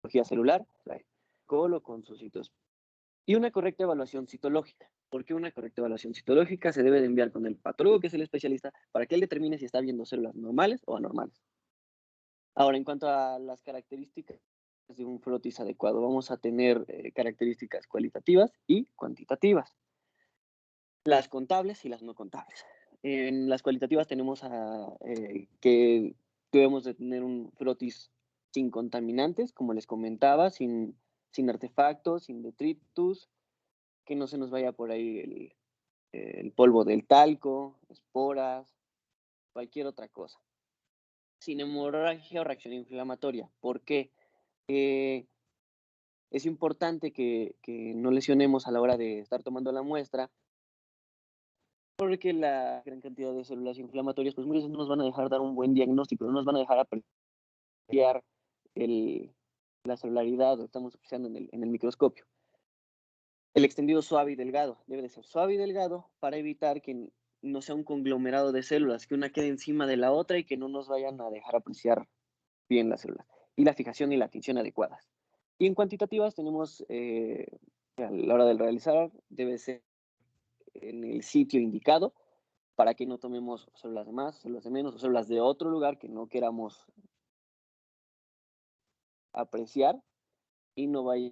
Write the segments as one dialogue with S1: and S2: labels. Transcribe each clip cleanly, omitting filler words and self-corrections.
S1: celular, trae protocolo con sus hitos. Y una correcta evaluación citológica. ¿Por qué una correcta evaluación citológica? Se debe de enviar con el patólogo, que es el especialista, para que él determine si está viendo células normales o anormales. Ahora, en cuanto a las características de un frotis adecuado, vamos a tener características cualitativas y cuantitativas. Las contables y las no contables. En las cualitativas tenemos que debemos de tener un frotis sin contaminantes, como les comentaba, sin artefactos, sin detritus, que no se nos vaya por ahí el polvo del talco, esporas, cualquier otra cosa. Sin hemorragia o reacción inflamatoria. ¿Por qué? Es importante que no lesionemos a la hora de estar tomando la muestra, porque la gran cantidad de células inflamatorias, pues muchas veces no nos van a dejar dar un buen diagnóstico, no nos van a dejar apreciar la celularidad, lo estamos apreciando en el microscopio. El extendido suave y delgado, debe de ser suave y delgado para evitar que no sea un conglomerado de células, que una quede encima de la otra y que no nos vayan a dejar apreciar bien las células. Y la fijación y la tinción adecuadas. Y en cuantitativas tenemos, a la hora de realizar, debe ser en el sitio indicado, para que no tomemos células de más, células de menos, o células de otro lugar que no queramos apreciar y no vaya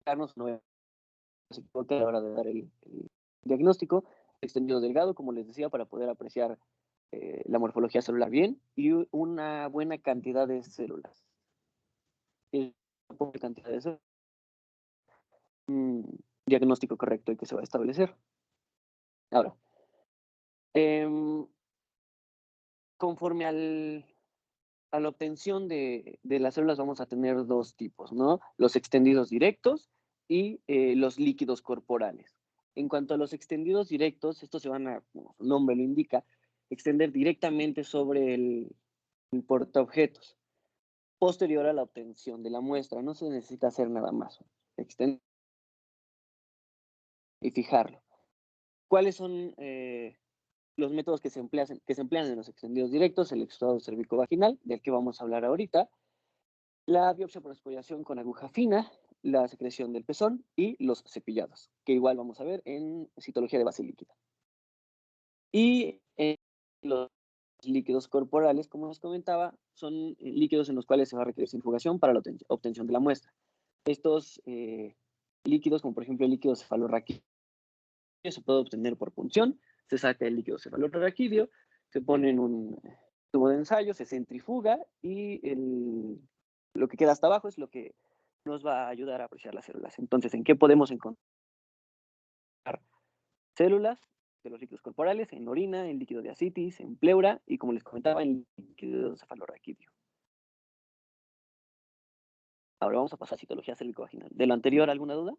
S1: a a la hora de dar el diagnóstico. Extendido delgado, como les decía, para poder apreciar la morfología celular bien y una buena cantidad de células. Una cantidad de células, un diagnóstico correcto y que se va a establecer. Ahora, conforme a la obtención de las células vamos a tener dos tipos, ¿no? Los extendidos directos y los líquidos corporales. En cuanto a los extendidos directos, estos se van a, como su nombre lo indica, extender directamente sobre el portaobjetos, posterior a la obtención de la muestra. No se necesita hacer nada más. Extender y fijarlo. ¿Cuáles son los métodos que se emplean en los extendidos directos? El exudado cervicovaginal, del que vamos a hablar ahorita, la biopsia por exfoliación con aguja fina, la secreción del pezón y los cepillados, que igual vamos a ver en citología de base líquida. Y los líquidos corporales, como les comentaba, son líquidos en los cuales se va a requerir centrifugación para la obtención de la muestra. Estos líquidos, como por ejemplo el líquido cefalorraquídeo, se puede obtener por punción. Se saca el líquido cefalorraquídeo, se pone en un tubo de ensayo, se centrifuga y lo que queda hasta abajo es lo que nos va a ayudar a apreciar las células. Entonces, ¿en qué podemos encontrar células de los líquidos corporales? En orina, en líquido de ascitis, en pleura y, como les comentaba, en líquido cefalorraquídeo. Ahora vamos a pasar a citología cérvico-vaginal. ¿De lo anterior alguna duda?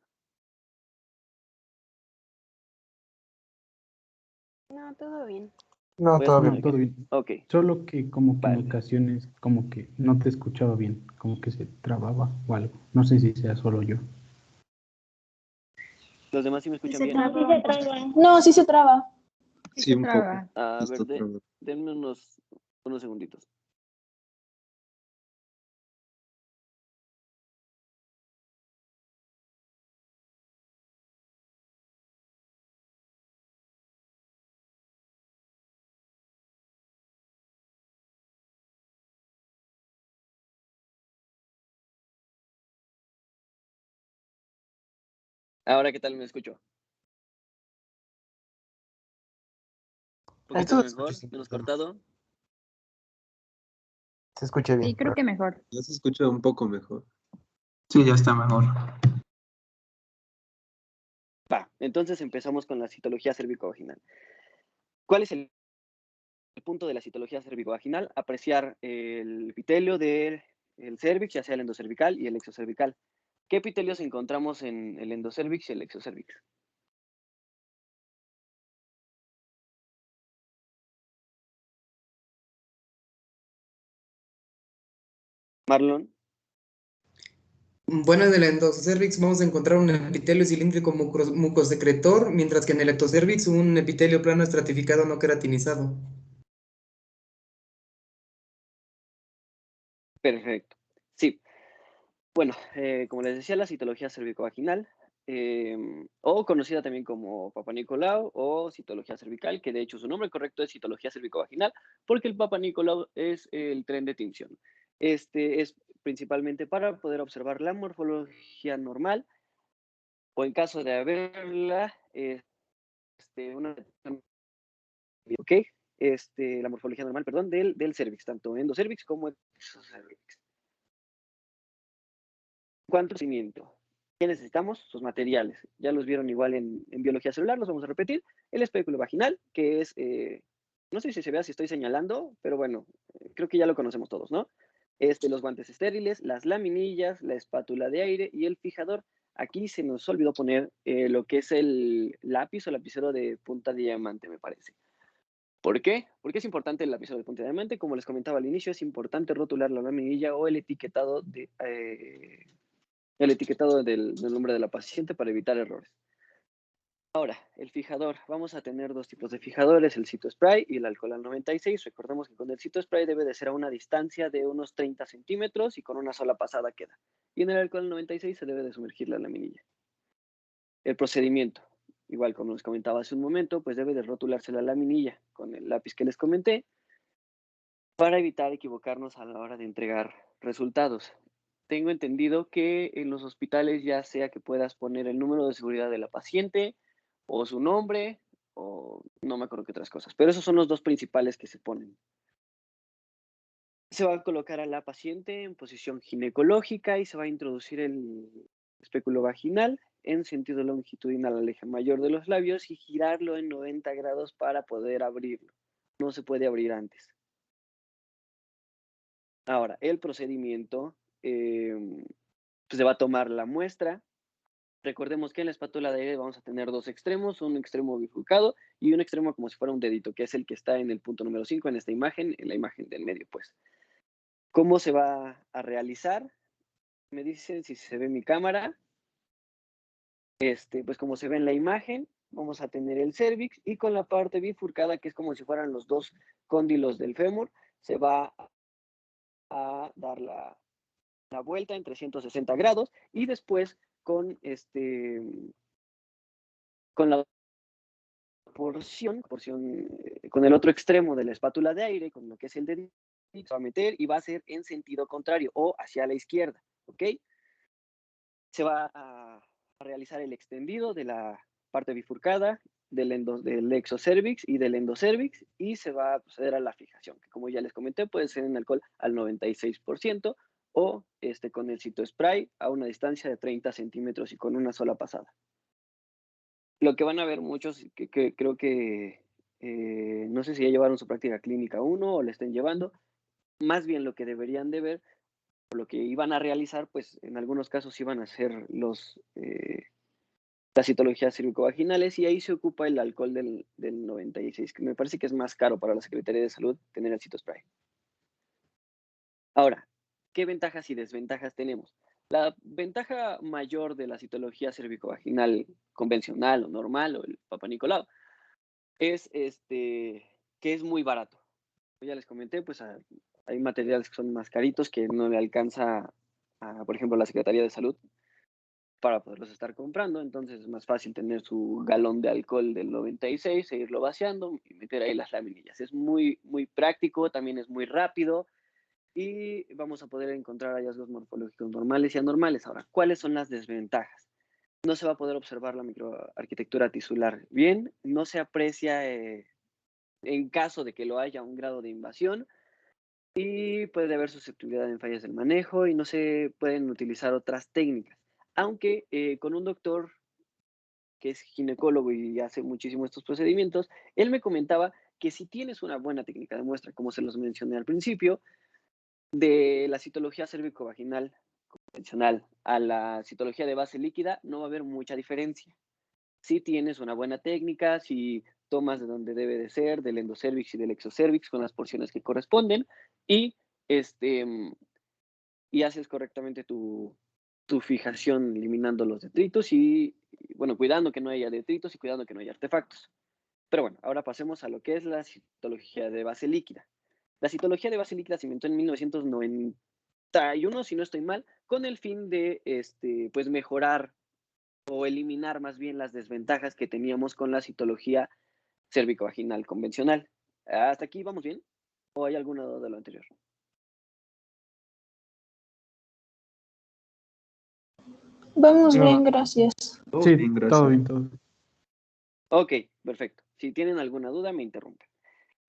S2: No, todo bien.
S3: No, todo
S4: No,
S3: bien.
S4: todo bien.
S1: Ok.
S4: Solo que como que
S1: Vale.
S4: en ocasiones como que no te escuchaba bien, como que se trababa o algo. No sé si sea solo yo.
S1: ¿Los demás sí me escuchan
S2: Se
S1: bien?
S2: traba. Sí se traba. No, sí se traba.
S3: Sí, un poco.
S1: A
S3: Está
S1: ver,
S3: trabado.
S1: denme unos segunditos. Ahora, ¿qué tal me escucho? ¿Un poquito
S3: Esto
S1: mejor? ¿Menos cortado?
S3: se escucha bien.
S2: Sí, creo que mejor.
S3: Ya se escucha un poco mejor.
S5: Sí, ya está mejor.
S1: Va, entonces empezamos con la citología cervicovaginal. ¿Cuál es el punto de la citología cervicovaginal? Apreciar el epitelio del cervix, ya sea el endocervical y el exocervical. ¿Qué epitelios encontramos en el endocervix y el exocervix? Marlon.
S5: Bueno, en el endocervix vamos a encontrar un epitelio cilíndrico mucosecretor, mientras que en el ectocervix un epitelio plano estratificado no queratinizado.
S1: Perfecto. Sí. Bueno, como les decía, la citología cervicovaginal, o conocida también como Papa Nicolau o citología cervical, que de hecho su nombre correcto es citología cervicovaginal, porque el Papa Nicolau es el tren de tinción. Este es principalmente para poder observar la morfología normal, o en caso de haberla, una ¿ok? La morfología normal, perdón, del cervix, tanto endocervix como exocervix. ¿Cuánto procedimiento? ¿Qué necesitamos? Sus materiales. Ya los vieron igual en biología celular, los vamos a repetir. El espéculo vaginal, que es, no sé si se vea si estoy señalando, pero bueno, creo que ya lo conocemos todos, ¿no? Los guantes estériles, las laminillas, la espátula de aire y el fijador. Aquí se nos olvidó poner lo que es el lápiz o lapicero de punta diamante, me parece. ¿Por qué? Porque es importante el lapicero de punta de diamante. Como les comentaba al inicio, es importante rotular la laminilla o el etiquetado del nombre de la paciente para evitar errores. Ahora, el fijador. Vamos a tener dos tipos de fijadores, el CitoSpray y el alcohol al 96. Recordemos que con el CitoSpray debe de ser a una distancia de unos 30 centímetros y con una sola pasada queda. Y en el alcohol al 96 se debe de sumergir la laminilla. El procedimiento. Igual como les comentaba hace un momento, pues debe de rotularse la laminilla con el lápiz que les comenté para evitar equivocarnos a la hora de entregar resultados. Tengo entendido que en los hospitales ya sea que puedas poner el número de seguridad de la paciente o su nombre o no me acuerdo qué otras cosas, pero esos son los dos principales que se ponen. Se va a colocar a la paciente en posición ginecológica y se va a introducir el espéculo vaginal en sentido longitudinal al eje mayor de los labios y girarlo en 90 grados para poder abrirlo. No se puede abrir antes. Ahora, el procedimiento, pues se va a tomar la muestra. Recordemos que en la espátula de aire vamos a tener dos extremos, un extremo bifurcado y un extremo como si fuera un dedito, que es el que está en el punto número 5 en esta imagen, en la imagen del medio, pues. ¿Cómo se va a realizar? Me dicen si se ve mi cámara. Pues como se ve en la imagen, vamos a tener el cérvix y con la parte bifurcada, que es como si fueran los dos cóndilos del fémur, se va a dar la vuelta en 360 grados y después con con la porción con el otro extremo de la espátula de aire, con lo que es el dedito, se va a meter y va a ser en sentido contrario o hacia la izquierda, ¿ok? Se va a realizar el extendido de la parte bifurcada del exocervix y del endocervix y se va a proceder a la fijación, que como ya les comenté puede ser en alcohol al 96% o con el CitoSpray a una distancia de 30 centímetros y con una sola pasada. Lo que van a ver muchos, que creo que no sé si ya llevaron su práctica clínica 1 o la estén llevando, más bien lo que deberían de ver, o lo que iban a realizar, pues en algunos casos iban a hacer las citologías cervicovaginales y ahí se ocupa el alcohol del 96, que me parece que es más caro para la Secretaría de Salud tener el CitoSpray. Ahora, ¿qué ventajas y desventajas tenemos? La ventaja mayor de la citología cervicovaginal convencional o normal o el Papa Nicolau es que es muy barato. Ya les comenté, pues hay materiales que son más caritos que no le alcanza a, por ejemplo, la Secretaría de Salud para poderlos estar comprando, entonces es más fácil tener su galón de alcohol del 96 e irlo vaciando y meter ahí las laminillas. Es muy, muy práctico, también es muy rápido y vamos a poder encontrar hallazgos morfológicos normales y anormales. Ahora, ¿cuáles son las desventajas? No se va a poder observar la microarquitectura tisular bien, no se aprecia en caso de que lo haya un grado de invasión y puede haber susceptibilidad en fallas del manejo y no se pueden utilizar otras técnicas. Aunque con un doctor que es ginecólogo y hace muchísimo estos procedimientos, él me comentaba que si tienes una buena técnica de muestra, como se los mencioné al principio, de la citología cérvico-vaginal convencional a la citología de base líquida, no va a haber mucha diferencia. Si tienes una buena técnica, si tomas de donde debe de ser, del endocervix y del exocervix con las porciones que corresponden y, y haces correctamente tu fijación eliminando los detritos y, bueno, cuidando que no haya detritos y cuidando que no haya artefactos. Pero bueno, ahora pasemos a lo que es la citología de base líquida. La citología de base líquida se inventó en 1991, si no estoy mal, con el fin de pues mejorar o eliminar más bien las desventajas que teníamos con la citología cérvico-vaginal convencional. ¿Hasta aquí vamos bien? ¿O hay alguna duda de lo anterior?
S2: Vamos
S4: No.
S2: bien, gracias.
S4: Sí,
S3: Gracias.
S4: todo bien, todo bien.
S1: Ok, perfecto. Si tienen alguna duda, me interrumpen.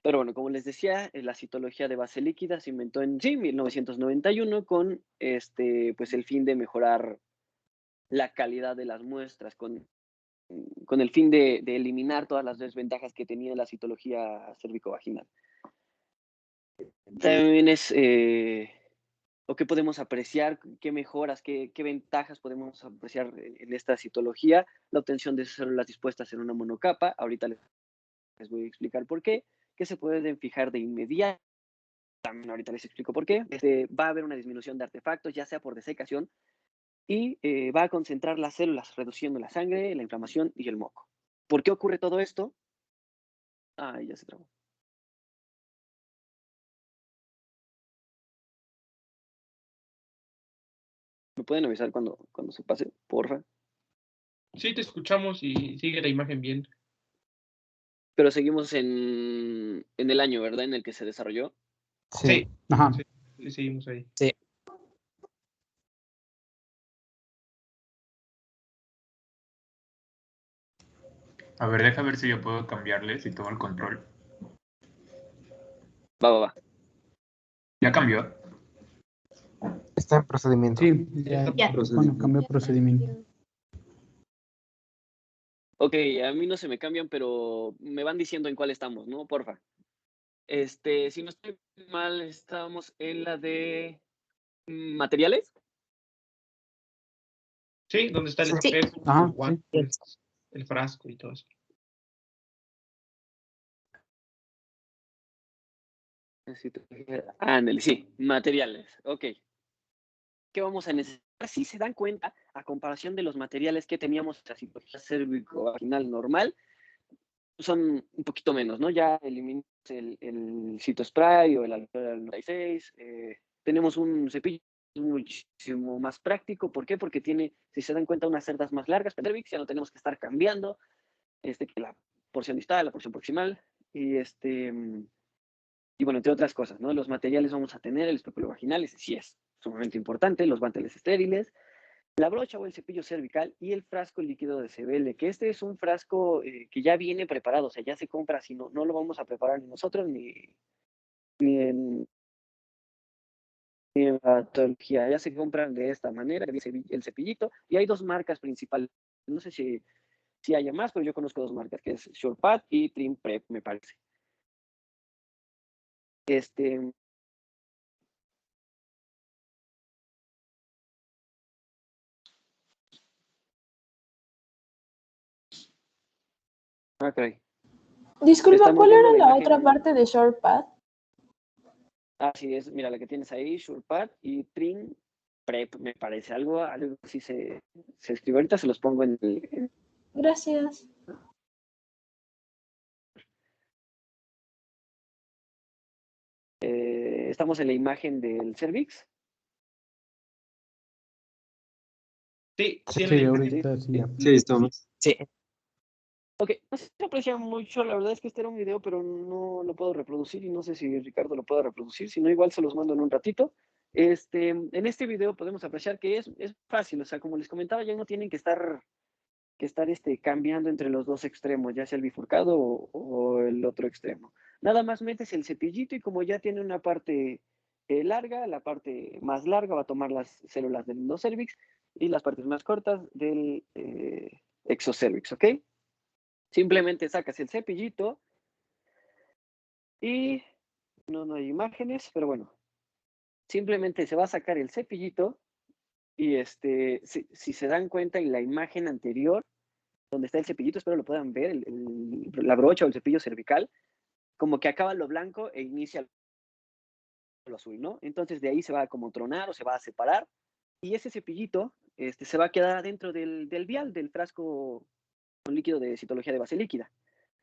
S1: Pero bueno, como les decía, la citología de base líquida se inventó en 1991 con pues el fin de mejorar la calidad de las muestras, con el fin de eliminar todas las desventajas que tenía la citología cérvico-vaginal. También es, o qué podemos apreciar, qué mejoras, qué ventajas podemos apreciar en esta citología, la obtención de células dispuestas en una monocapa, ahorita les voy a explicar por qué, que se pueden fijar de inmediato, también ahorita les explico por qué, va a haber una disminución de artefactos, ya sea por desecación, y va a concentrar las células, reduciendo la sangre, la inflamación y el moco. ¿Por qué ocurre todo esto? Ay, ya se trabó. ¿Me pueden avisar cuando se pase, porfa?
S6: Sí, te escuchamos y sigue la imagen bien.
S1: Pero seguimos en el año, ¿verdad? En el que se desarrolló.
S6: Sí,
S4: Ajá.
S6: sí, seguimos ahí.
S7: Sí.
S8: A ver, deja ver si yo puedo cambiarle, si tomo el control.
S1: Va.
S8: ¿Ya cambió?
S3: Está en procedimiento.
S4: Sí, ya,
S2: Ya.
S4: bueno, cambió procedimiento.
S1: Ok, a mí no se me cambian, pero me van diciendo en cuál estamos, ¿no? Porfa. Si no estoy mal, estamos en la de materiales.
S6: Sí, donde está el
S3: Sí.
S6: espejo,
S4: Ajá,
S6: el guante,
S7: sí.
S6: el frasco y todo eso.
S1: Ándale, sí, materiales. Ok. ¿Qué vamos a necesitar? Si se dan cuenta, a comparación de los materiales que teníamos en la citología cérvico-vaginal normal, son un poquito menos, ¿no? Ya eliminamos el citospray o el alcohol 96. Tenemos un cepillo muchísimo más práctico. ¿Por qué? Porque tiene, si se dan cuenta, unas cerdas más largas, ya no tenemos que estar cambiando que la porción distal, la porción proximal, y bueno, entre otras cosas, ¿no? Los materiales vamos a tener, el espéculo vaginal, ese sí es sumamente importante, los guantes estériles, la brocha o el cepillo cervical y el frasco líquido de CBL, que este es un frasco que ya viene preparado, o sea, ya se compra así, no lo vamos a preparar ni nosotros ni en patología, ya se compran de esta manera, el cepillito, y hay dos marcas principales, no sé si haya más, pero yo conozco dos marcas, que es SurePad y Trim Prep, me parece. Okay.
S2: Disculpa,
S1: Estamos
S2: ¿cuál
S1: viendo
S2: era
S1: la
S2: la
S1: imagen.
S2: otra parte de ShortPad?
S1: Así es, mira la que tienes ahí, SurePad y Trim Prep, me parece. Algo así se escribe. Ahorita se los pongo en el.
S2: Gracias.
S1: Estamos en la imagen del cervix.
S6: Sí,
S3: Sí,
S6: tiene
S4: ahorita sí.
S3: Sí, estamos.
S7: Sí.
S1: Ok, no se aprecia mucho, la verdad es que este era un video, pero no lo puedo reproducir y no sé si Ricardo lo puede reproducir, si no igual se los mando en un ratito. En este video podemos apreciar que es fácil, o sea, como les comentaba, ya no tienen que estar cambiando entre los dos extremos, ya sea el bifurcado o el otro extremo. Nada más metes el cepillito y como ya tiene una parte larga, la parte más larga va a tomar las células del endocervix y las partes más cortas del exocervix, ¿ok? Simplemente sacas el cepillito y no hay imágenes, pero bueno, simplemente se va a sacar el cepillito y si se dan cuenta en la imagen anterior, donde está el cepillito, espero lo puedan ver, la brocha o el cepillo cervical, como que acaba lo blanco e inicia lo azul, ¿no? Entonces de ahí se va a como tronar o se va a separar y ese cepillito se va a quedar adentro del vial, del frasco con líquido de citología de base líquida.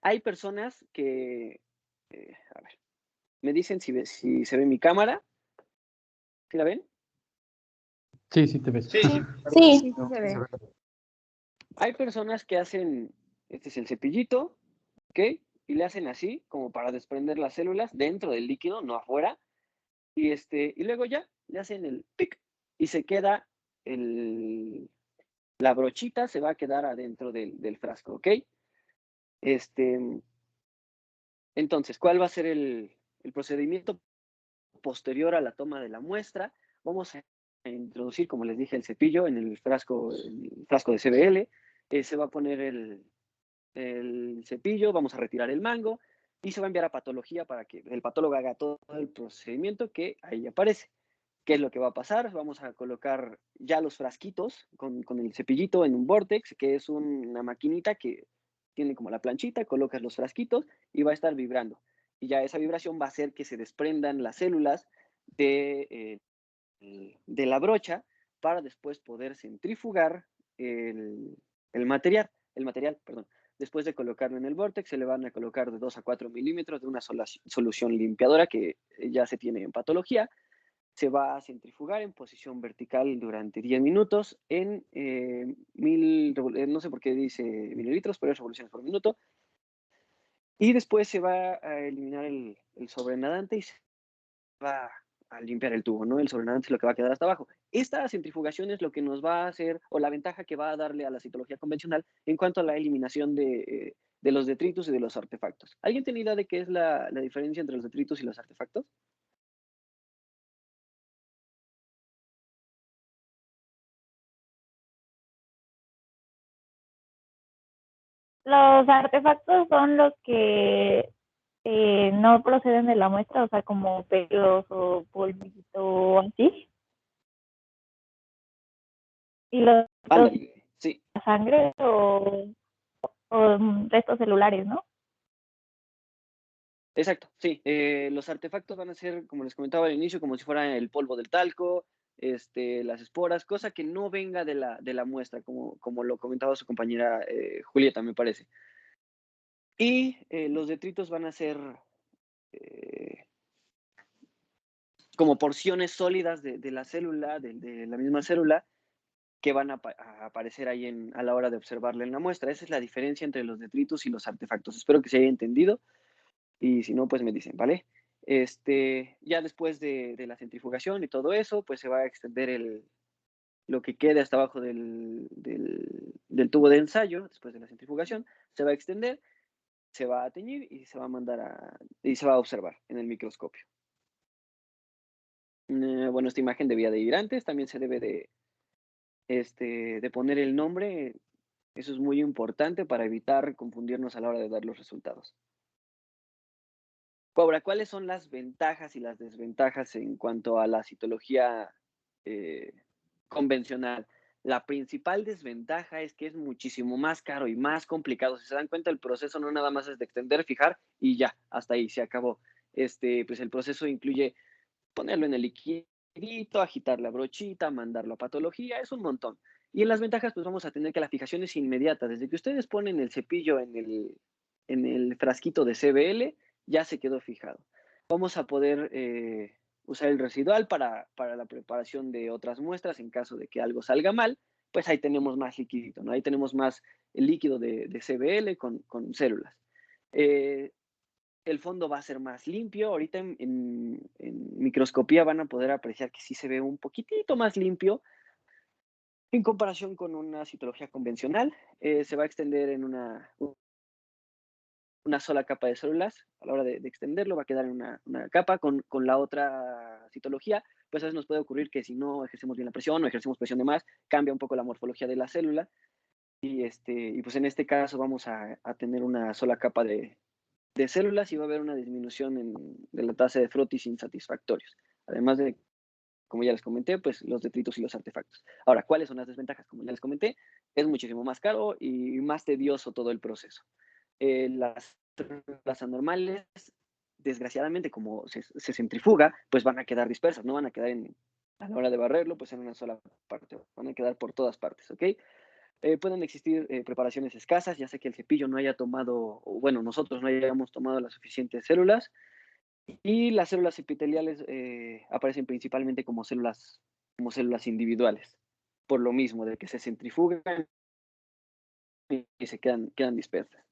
S1: Hay personas que, a ver, me dicen si se ve mi cámara. ¿Sí la ven?
S4: Sí, sí te ves.
S6: Sí, sí.
S2: Sí,
S7: Sí, sí se ve.
S1: Hay personas que hacen, este es el cepillito, ¿ok? Y le hacen así, como para desprender las células dentro del líquido, no afuera. Y luego ya le hacen el pic y se queda la brochita, se va a quedar adentro del frasco, ¿ok? Entonces, ¿cuál va a ser el procedimiento posterior a la toma de la muestra? Vamos a introducir, como les dije, el cepillo en el frasco de CBL. Se va a poner el cepillo, vamos a retirar el mango y se va a enviar a patología para que el patólogo haga todo el procedimiento que ahí aparece. ¿Qué es lo que va a pasar? Vamos a colocar ya los frasquitos con el cepillito en un vortex, que es una maquinita que tiene como la planchita, colocas los frasquitos y va a estar vibrando. Y ya esa vibración va a hacer que se desprendan las células de la brocha para después poder centrifugar el material, perdón. Después de colocarlo en el vortex, se le van a colocar de 2 a 4 milímetros de una sola solución limpiadora que ya se tiene en patología. Se va a centrifugar en posición vertical durante 10 minutos en no sé por qué dice mililitros, pero es revoluciones por minuto. Y después se va a eliminar el sobrenadante y se va a limpiar el tubo, ¿no? El sobrenadante es lo que va a quedar hasta abajo. Esta centrifugación es lo que nos va a hacer, o la ventaja que va a darle a la citología convencional en cuanto a la eliminación de los detritus y de los artefactos. ¿Alguien tiene idea de qué es la diferencia entre los detritus y los artefactos?
S7: Los artefactos son los que no proceden de la muestra, o sea, como pelos o polvito o así. Y los
S1: Ándale, sí.
S7: sangre o restos celulares, ¿no?
S1: Exacto, sí. Los artefactos van a ser, como les comentaba al inicio, como si fuera el polvo del talco, las esporas, cosa que no venga de la muestra, como lo comentaba su compañera Julieta, me parece. Y los detritos van a ser como porciones sólidas de la célula, de la misma célula, que van a aparecer ahí a la hora de observarla en la muestra. Esa es la diferencia entre los detritos y los artefactos. Espero que se haya entendido. Y si no, pues me dicen, ¿vale? Ya después de la centrifugación y todo eso, pues se va a extender lo que quede hasta abajo del tubo de ensayo, después de la centrifugación, se va a extender, se va a teñir y se va a y se va a observar en el microscopio. Bueno, esta imagen debía de ir antes, también se debe de poner el nombre, eso es muy importante para evitar confundirnos a la hora de dar los resultados. Ahora, ¿cuáles son las ventajas y las desventajas en cuanto a la citología convencional? La principal desventaja es que es muchísimo más caro y más complicado. Si se dan cuenta, el proceso no nada más es de extender, fijar y ya, hasta ahí, se acabó. Pues el proceso incluye ponerlo en el liquidito, agitar la brochita, mandarlo a patología, es un montón. Y en las ventajas, pues vamos a tener que la fijación es inmediata. Desde que ustedes ponen el cepillo en el frasquito de CBL, ya se quedó fijado. Vamos a poder usar el residual para la preparación de otras muestras en caso de que algo salga mal, pues ahí tenemos más liquidito, ¿no? Ahí tenemos más el líquido de CBL con células. El fondo va a ser más limpio. Ahorita en microscopía van a poder apreciar que sí se ve un poquitito más limpio en comparación con una citología convencional. Se va a extender en una sola capa de células. A la hora de extenderlo va a quedar en una capa. Con la otra citología, pues a veces nos puede ocurrir que si no ejercemos bien la presión o ejercemos presión de más, cambia un poco la morfología de la célula. Y pues en este caso vamos a tener una sola capa de células y va a haber una disminución de la tasa de frotis insatisfactorios. Además de, como ya les comenté, pues los detritos y los artefactos. Ahora, ¿cuáles son las desventajas? Como ya les comenté, es muchísimo más caro y más tedioso todo el proceso. Las anormales, desgraciadamente, como se centrifuga, pues van a quedar dispersas, no van a quedar a la hora de barrerlo, pues en una sola parte, van a quedar por todas partes, ¿ok? Pueden existir preparaciones escasas, ya sea que el cepillo no haya tomado, o bueno, nosotros no hayamos tomado las suficientes células, y las células epiteliales aparecen principalmente como células como células individuales, por lo mismo de que se centrifugan y se quedan dispersas.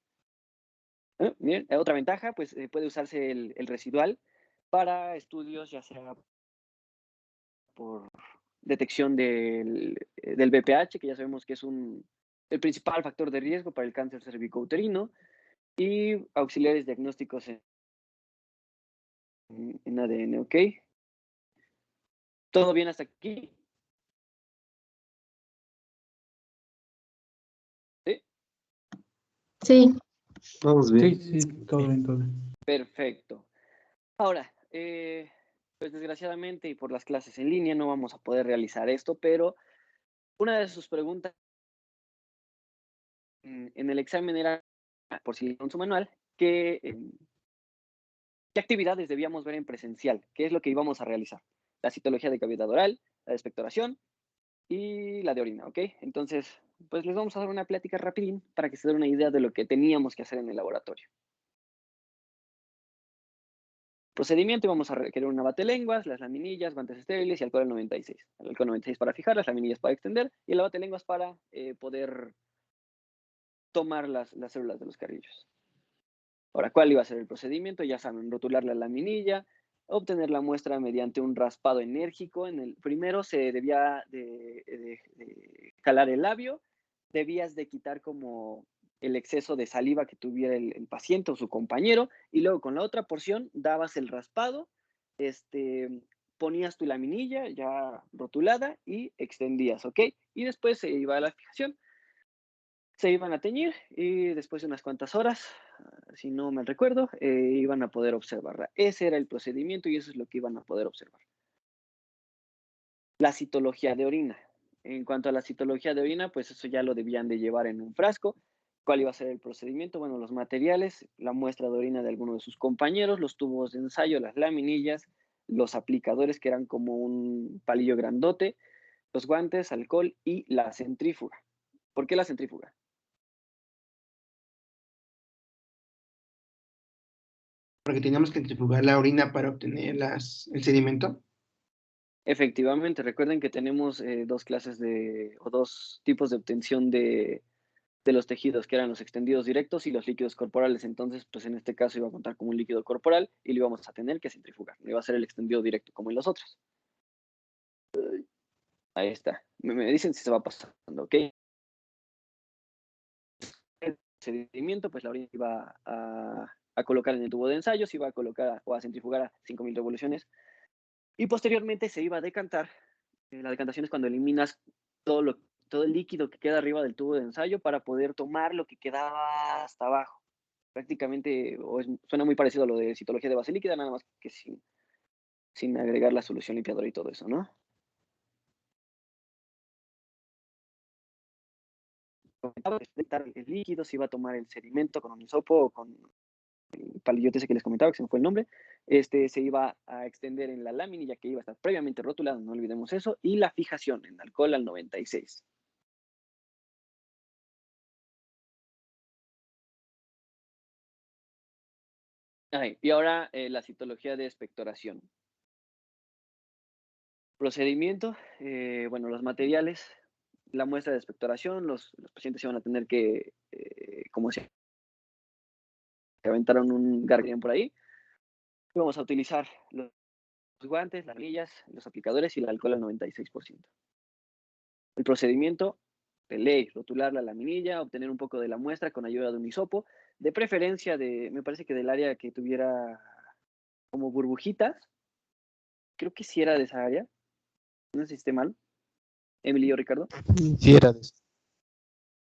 S1: Bien, otra ventaja, pues puede usarse el residual para estudios, ya sea por detección del BPH, que ya sabemos que es el principal factor de riesgo para el cáncer cervicouterino, y auxiliares diagnósticos en ADN, ¿ok? ¿Todo bien hasta aquí? ¿Sí?
S2: Sí.
S3: Vamos
S4: Sí,
S3: bien.
S4: sí, todo bien, todo bien.
S1: Perfecto. Ahora, pues desgraciadamente y por las clases en línea no vamos a poder realizar esto, pero una de sus preguntas en el examen era, por si leyeron su manual, ¿qué actividades debíamos ver en presencial? ¿Qué es lo que íbamos a realizar? La citología de cavidad oral, la de expectoración y la de orina, ¿ok? Entonces, pues les vamos a dar una plática rapidín para que se den una idea de lo que teníamos que hacer en el laboratorio. Procedimiento, vamos a requerir una batelenguas, las laminillas, guantes estériles y alcohol al 96. El alcohol 96 para fijar, las laminillas para extender y el batelenguas para poder tomar las células de los carrillos. Ahora, ¿cuál iba a ser el procedimiento? Ya saben, rotular la laminilla, obtener la muestra mediante un raspado enérgico. Primero se debía de calar el labio, debías de quitar como el exceso de saliva que tuviera el paciente o su compañero, y luego con la otra porción dabas el raspado, ponías tu laminilla ya rotulada y extendías, ¿ok? Y después se iba a la fijación. Se iban a teñir y después de unas cuantas horas, si no me recuerdo, iban a poder observarla. Ese era el procedimiento y eso es lo que iban a poder observar. La citología de orina. En cuanto a la citología de orina, pues eso ya lo debían de llevar en un frasco. ¿Cuál iba a ser el procedimiento? Bueno, los materiales, la muestra de orina de alguno de sus compañeros, los tubos de ensayo, las laminillas, los aplicadores que eran como un palillo grandote, los guantes, alcohol y la centrífuga. ¿Por qué la centrífuga?
S9: Porque teníamos que centrifugar la orina para obtener el sedimento.
S1: Efectivamente, recuerden que tenemos dos clases o dos tipos de obtención de los tejidos, que eran los extendidos directos y los líquidos corporales. Entonces, pues en este caso iba a contar como un líquido corporal y lo íbamos a tener que centrifugar. No iba a ser el extendido directo como en los otros. Ahí está. Me dicen si se va pasando, ¿ok? El procedimiento, pues la orina iba a colocar en el tubo de ensayo, se iba a colocar o a centrifugar a 5000 revoluciones y posteriormente se iba a decantar. La decantación es cuando eliminas todo el líquido que queda arriba del tubo de ensayo para poder tomar lo que quedaba hasta abajo. Prácticamente, suena muy parecido a lo de citología de base líquida, nada más que sin agregar la solución limpiadora y todo eso, ¿no? El líquido, se iba a tomar el sedimento con un hisopo o con el palillote ese que les comentaba, que se me fue el nombre, se iba a extender en la lámina, que iba a estar previamente rotulada, no olvidemos eso, y la fijación en alcohol al 96. Y ahora la citología de expectoración. Procedimiento, bueno, los materiales, la muestra de expectoración, los pacientes iban a tener que, como si aventaron un gargallón por ahí, vamos a utilizar los guantes, las anillas, los aplicadores y el alcohol al 96%. El procedimiento, de ley, rotular la laminilla, obtener un poco de la muestra con ayuda de un hisopo, de preferencia me parece que del área que tuviera como burbujitas, creo que sí era de esa área, no sé si esté mal, Emily o Ricardo.
S3: Sí, era de eso.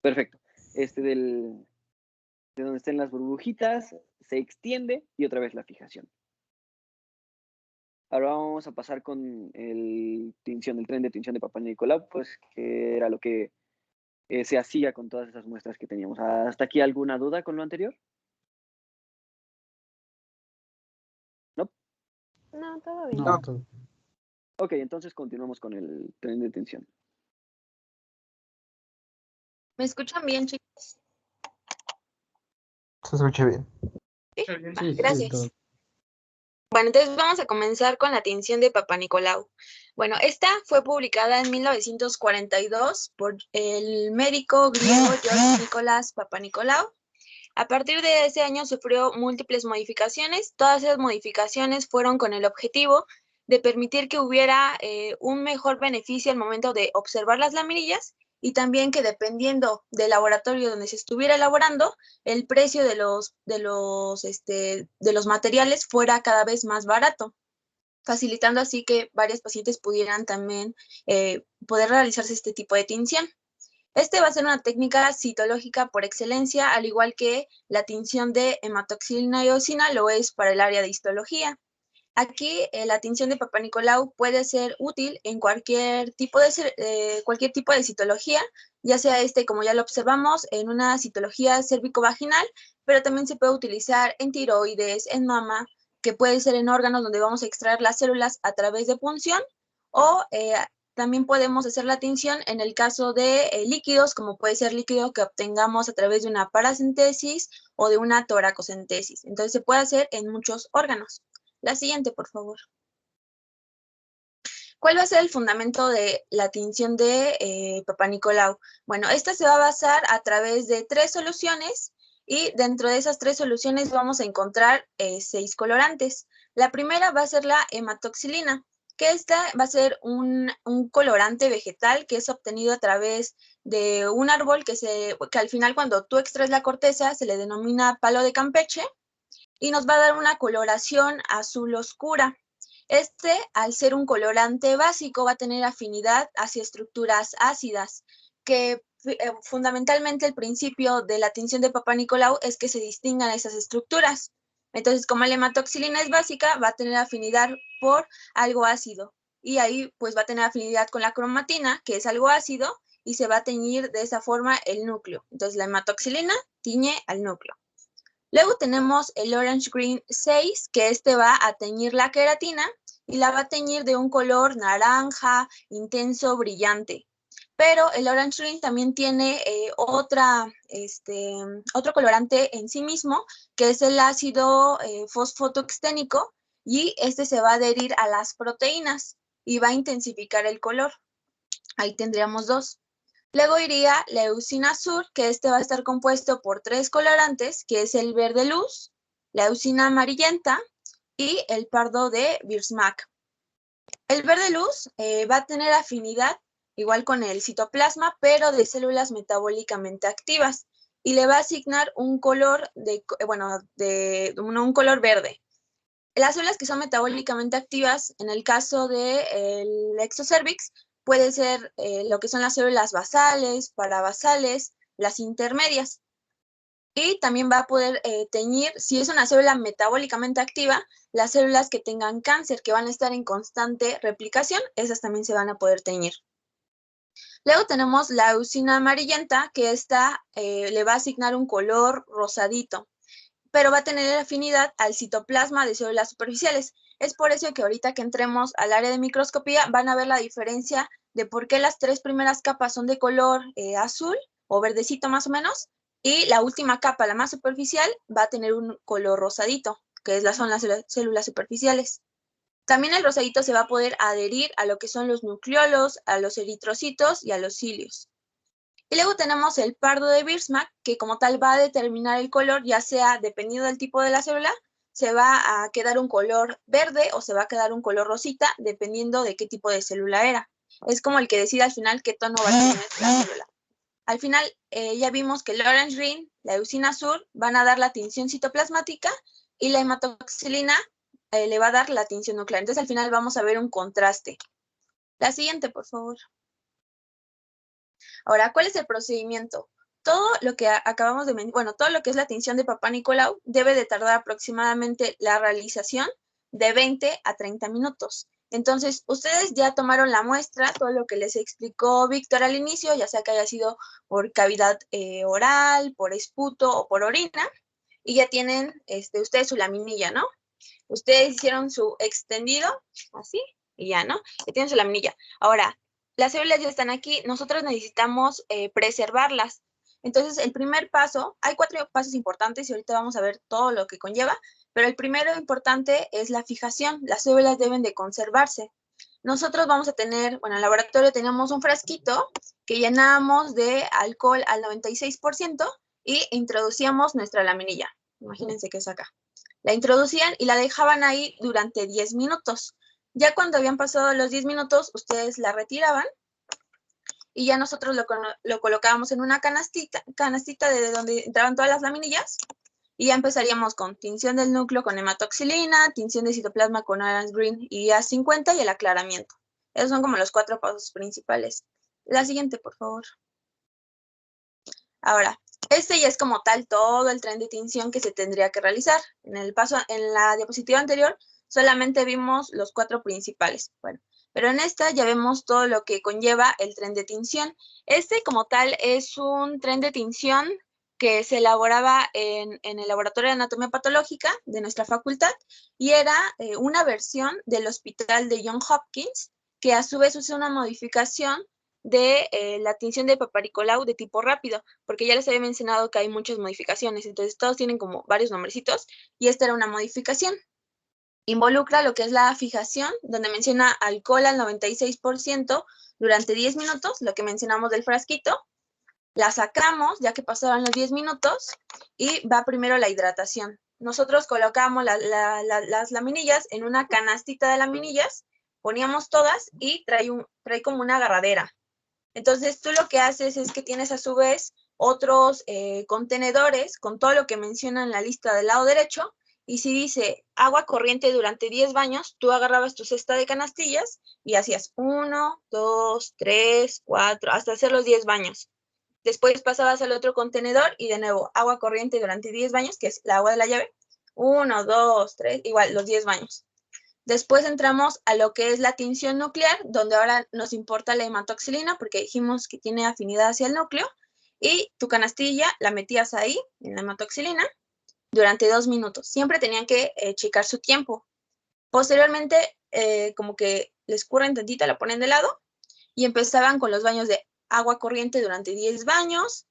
S1: Perfecto. De donde estén las burbujitas, se extiende y otra vez la fijación. Ahora vamos a pasar con el tren de tinción de Papa Nicolau, pues que era lo que se hacía con todas esas muestras que teníamos. ¿Hasta aquí alguna duda con lo anterior? ¿No?
S2: No, todo bien.
S4: No, todo.
S1: Ok, entonces continuamos con el tren de tinción.
S10: ¿Me escuchan bien, chicos?
S3: Se escucha bien.
S4: Sí, sí,
S10: Gracias.
S4: todo.
S10: Bueno, entonces vamos a comenzar con la tinción de Papanicolau. Bueno, esta fue publicada en 1942 por el médico griego George Nicholas Papanicolau. A partir de ese año sufrió múltiples modificaciones. Todas esas modificaciones fueron con el objetivo de permitir que hubiera un mejor beneficio al momento de observar las laminillas y también que dependiendo del laboratorio donde se estuviera elaborando, el precio de los materiales fuera cada vez más barato, facilitando así que varios pacientes pudieran también poder realizarse este tipo de tinción. Este va a ser una técnica citológica por excelencia, al igual que la tinción de hematoxilina y eosina lo es para el área de histología. Aquí la tinción de Papanicolau puede ser útil en cualquier tipo de citología, ya sea como ya lo observamos, en una citología cérvico-vaginal, pero también se puede utilizar en tiroides, en mama, que puede ser en órganos donde vamos a extraer las células a través de punción, o también podemos hacer la tinción en el caso de líquidos, como puede ser líquido que obtengamos a través de una paracentesis o de una toracocentesis. Entonces se puede hacer en muchos órganos. La siguiente, por favor. ¿Cuál va a ser el fundamento de la tinción de Papanicolau? Bueno, esta se va a basar a través de 3 soluciones y dentro de esas 3 soluciones vamos a encontrar 6 colorantes. La primera va a ser la hematoxilina, que esta va a ser un colorante vegetal que es obtenido a través de un árbol que al final cuando tú extraes la corteza se le denomina palo de Campeche, y nos va a dar una coloración azul oscura. Al ser un colorante básico, va a tener afinidad hacia estructuras ácidas, que fundamentalmente el principio de la tinción de Papanicolau es que se distingan esas estructuras. Entonces, como la hematoxilina es básica, va a tener afinidad por algo ácido, y ahí pues va a tener afinidad con la cromatina, que es algo ácido, y se va a teñir de esa forma el núcleo. Entonces, la hematoxilina tiñe al núcleo. Luego tenemos el Orange Green 6, que va a teñir la queratina y la va a teñir de un color naranja, intenso, brillante. Pero el Orange Green también tiene otro colorante en sí mismo, que es el ácido fosfotoxténico, y se va a adherir a las proteínas y va a intensificar el color. Ahí tendríamos 2. Luego iría la eosina azul, que va a estar compuesto por 3 colorantes, que es el verde luz, la eosina amarillenta y el pardo de Birchmark. El verde luz va a tener afinidad igual con el citoplasma, pero de células metabólicamente activas, y le va a asignar un color un color verde. Las células que son metabólicamente activas, en el caso del exocervix, puede ser lo que son las células basales, parabasales, las intermedias. Y también va a poder teñir, si es una célula metabólicamente activa, las células que tengan cáncer, que van a estar en constante replicación, esas también se van a poder teñir. Luego tenemos la eosina amarillenta, que le va a asignar un color rosadito, pero va a tener afinidad al citoplasma de células superficiales. Es por eso que ahorita que entremos al área de microscopía van a ver la diferencia de por qué las 3 primeras capas son de color azul o verdecito más o menos, y la última capa, la más superficial, va a tener un color rosadito, que son las células superficiales. También el rosadito se va a poder adherir a lo que son los nucleolos, a los eritrocitos y a los cilios. Y luego tenemos el pardo de Birchmark, que como tal va a determinar el color, ya sea dependiendo del tipo de la célula, se va a quedar un color verde o se va a quedar un color rosita, dependiendo de qué tipo de célula era. Es como el que decide al final qué tono va a tener la célula. Al final ya vimos que el orange green, la eosina azul, van a dar la tinción citoplasmática y la hematoxilina le va a dar la tinción nuclear. Entonces al final vamos a ver un contraste. La siguiente, por favor. Ahora, ¿cuál es el procedimiento? Todo lo que acabamos de mencionar, todo lo que es la tinción de Papanicolau debe de tardar aproximadamente la realización de 20 a 30 minutos. Entonces, ustedes ya tomaron la muestra, todo lo que les explicó Víctor al inicio, ya sea que haya sido por cavidad oral, por esputo o por orina, y ya tienen ustedes su laminilla, ¿no? Ustedes hicieron su extendido, así, y ya, ¿no? Ya tienen su laminilla. Ahora, las células ya están aquí, nosotros necesitamos preservarlas. Entonces, el primer paso, hay 4 pasos importantes y ahorita vamos a ver todo lo que conlleva, pero el primero importante es la fijación. Las células deben de conservarse. Nosotros vamos a tener, bueno, en el laboratorio teníamos un frasquito que llenábamos de alcohol al 96% y introducíamos nuestra laminilla. Imagínense que es acá. La introducían y la dejaban ahí durante 10 minutos. Ya cuando habían pasado los 10 minutos, ustedes la retiraban y ya nosotros lo colocábamos en una canastita de donde entraban todas las laminillas y ya empezaríamos con tinción del núcleo con hematoxilina, tinción de citoplasma con Orange Green y A50 y el aclaramiento. Esos son como los 4 pasos principales. La siguiente, por favor. Ahora, este ya es como tal todo el tren de tinción que se tendría que realizar. En la diapositiva anterior solamente vimos los 4 principales. Bueno, pero en esta ya vemos todo lo que conlleva el tren de tinción. Este como tal es un tren de tinción que se elaboraba en el laboratorio de anatomía patológica de nuestra facultad y era una versión del hospital de Johns Hopkins, que a su vez usa una modificación de la tinción de Papa Nicolau de tipo rápido, porque ya les había mencionado que hay muchas modificaciones, entonces todos tienen como varios nombrecitos y esta era una modificación. Involucra lo que es la fijación, donde menciona alcohol al 96% durante 10 minutos, lo que mencionamos del frasquito. La sacamos ya que pasaron los 10 minutos y va primero la hidratación. Nosotros colocamos las laminillas en una canastita de laminillas, poníamos todas y trae como una agarradera. Entonces tú lo que haces es que tienes a su vez otros contenedores con todo lo que menciona en la lista del lado derecho. Y si dice agua corriente durante 10 baños, tú agarrabas tu cesta de canastillas y hacías 1, 2, 3, 4, hasta hacer los 10 baños. Después pasabas al otro contenedor y de nuevo agua corriente durante 10 baños, que es el agua de la llave. 1, 2, 3, igual los 10 baños. Después entramos a lo que es la tinción nuclear, donde ahora nos importa la hematoxilina porque dijimos que tiene afinidad hacia el núcleo. Y tu canastilla la metías ahí, en la hematoxilina, durante 2 minutos. Siempre tenían que checar su tiempo. Posteriormente, como que les curren tantita, la ponen de lado y empezaban con los baños de agua corriente durante 10 baños.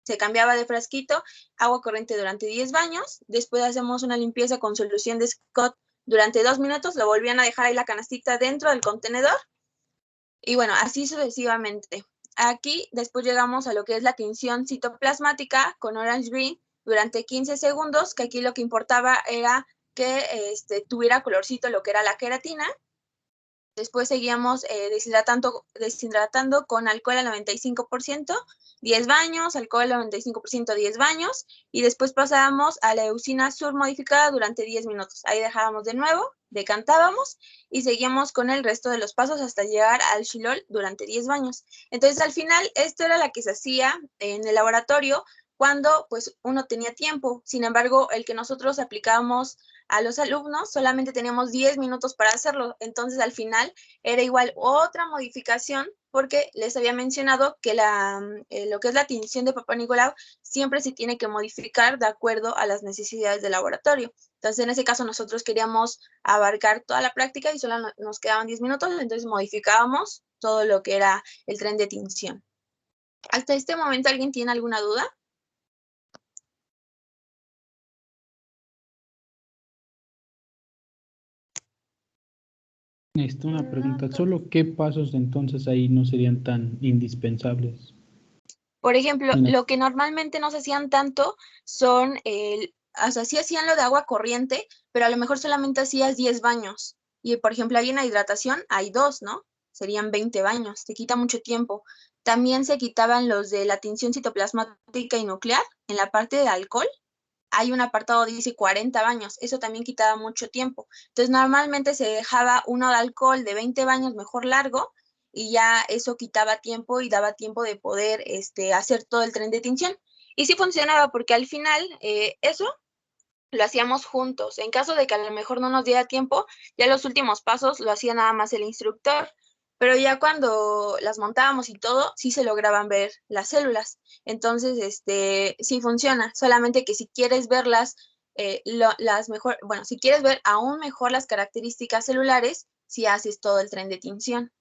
S10: Se cambiaba de frasquito, agua corriente durante 10 baños. Después hacemos una limpieza con solución de Scott durante 2 minutos. Lo volvían a dejar ahí la canastita dentro del contenedor. Y bueno, así sucesivamente. Aquí después llegamos a lo que es la tinción citoplasmática con Orange Green durante 15 segundos, que aquí lo que importaba era que tuviera colorcito lo que era la queratina. Después seguíamos deshidratando con alcohol al 95%, 10 baños, alcohol al 95%, 10 baños, y después pasábamos a la eosina sur modificada durante 10 minutos. Ahí dejábamos de nuevo, decantábamos y seguíamos con el resto de los pasos hasta llegar al xilol durante 10 baños. Entonces, al final, esto era la que se hacía en el laboratorio cuando pues uno tenía tiempo. Sin embargo, el que nosotros aplicábamos a los alumnos solamente teníamos 10 minutos para hacerlo. Entonces, al final era igual otra modificación porque les había mencionado que lo que es la tinción de Papa Nicolau siempre se tiene que modificar de acuerdo a las necesidades del laboratorio. Entonces, en ese caso, nosotros queríamos abarcar toda la práctica y solo nos quedaban 10 minutos, entonces modificábamos todo lo que era el tren de tinción. ¿Hasta este momento alguien tiene alguna duda?
S4: Una pregunta, ¿solo qué pasos entonces ahí no serían tan indispensables?
S10: Por ejemplo, lo que normalmente no se hacían tanto son, o sea, sí hacían lo de agua corriente, pero a lo mejor solamente hacías 10 baños. Y, por ejemplo, ahí en la hidratación hay 2, ¿no? Serían 20 baños, te quita mucho tiempo. También se quitaban los de la tinción citoplasmática y nuclear en la parte de alcohol. Hay un apartado que dice 40 baños, eso también quitaba mucho tiempo. Entonces, normalmente se dejaba uno de alcohol de 20 baños, mejor largo, y ya eso quitaba tiempo y daba tiempo de poder hacer todo el tren de tinción. Y sí funcionaba porque al final eso lo hacíamos juntos. En caso de que a lo mejor no nos diera tiempo, ya los últimos pasos lo hacía nada más el instructor. Pero ya cuando las montábamos y todo, sí se lograban ver las células. Entonces, sí funciona. Solamente que si quieres verlas, si quieres ver aún mejor las características celulares, si haces todo el tren de tinción.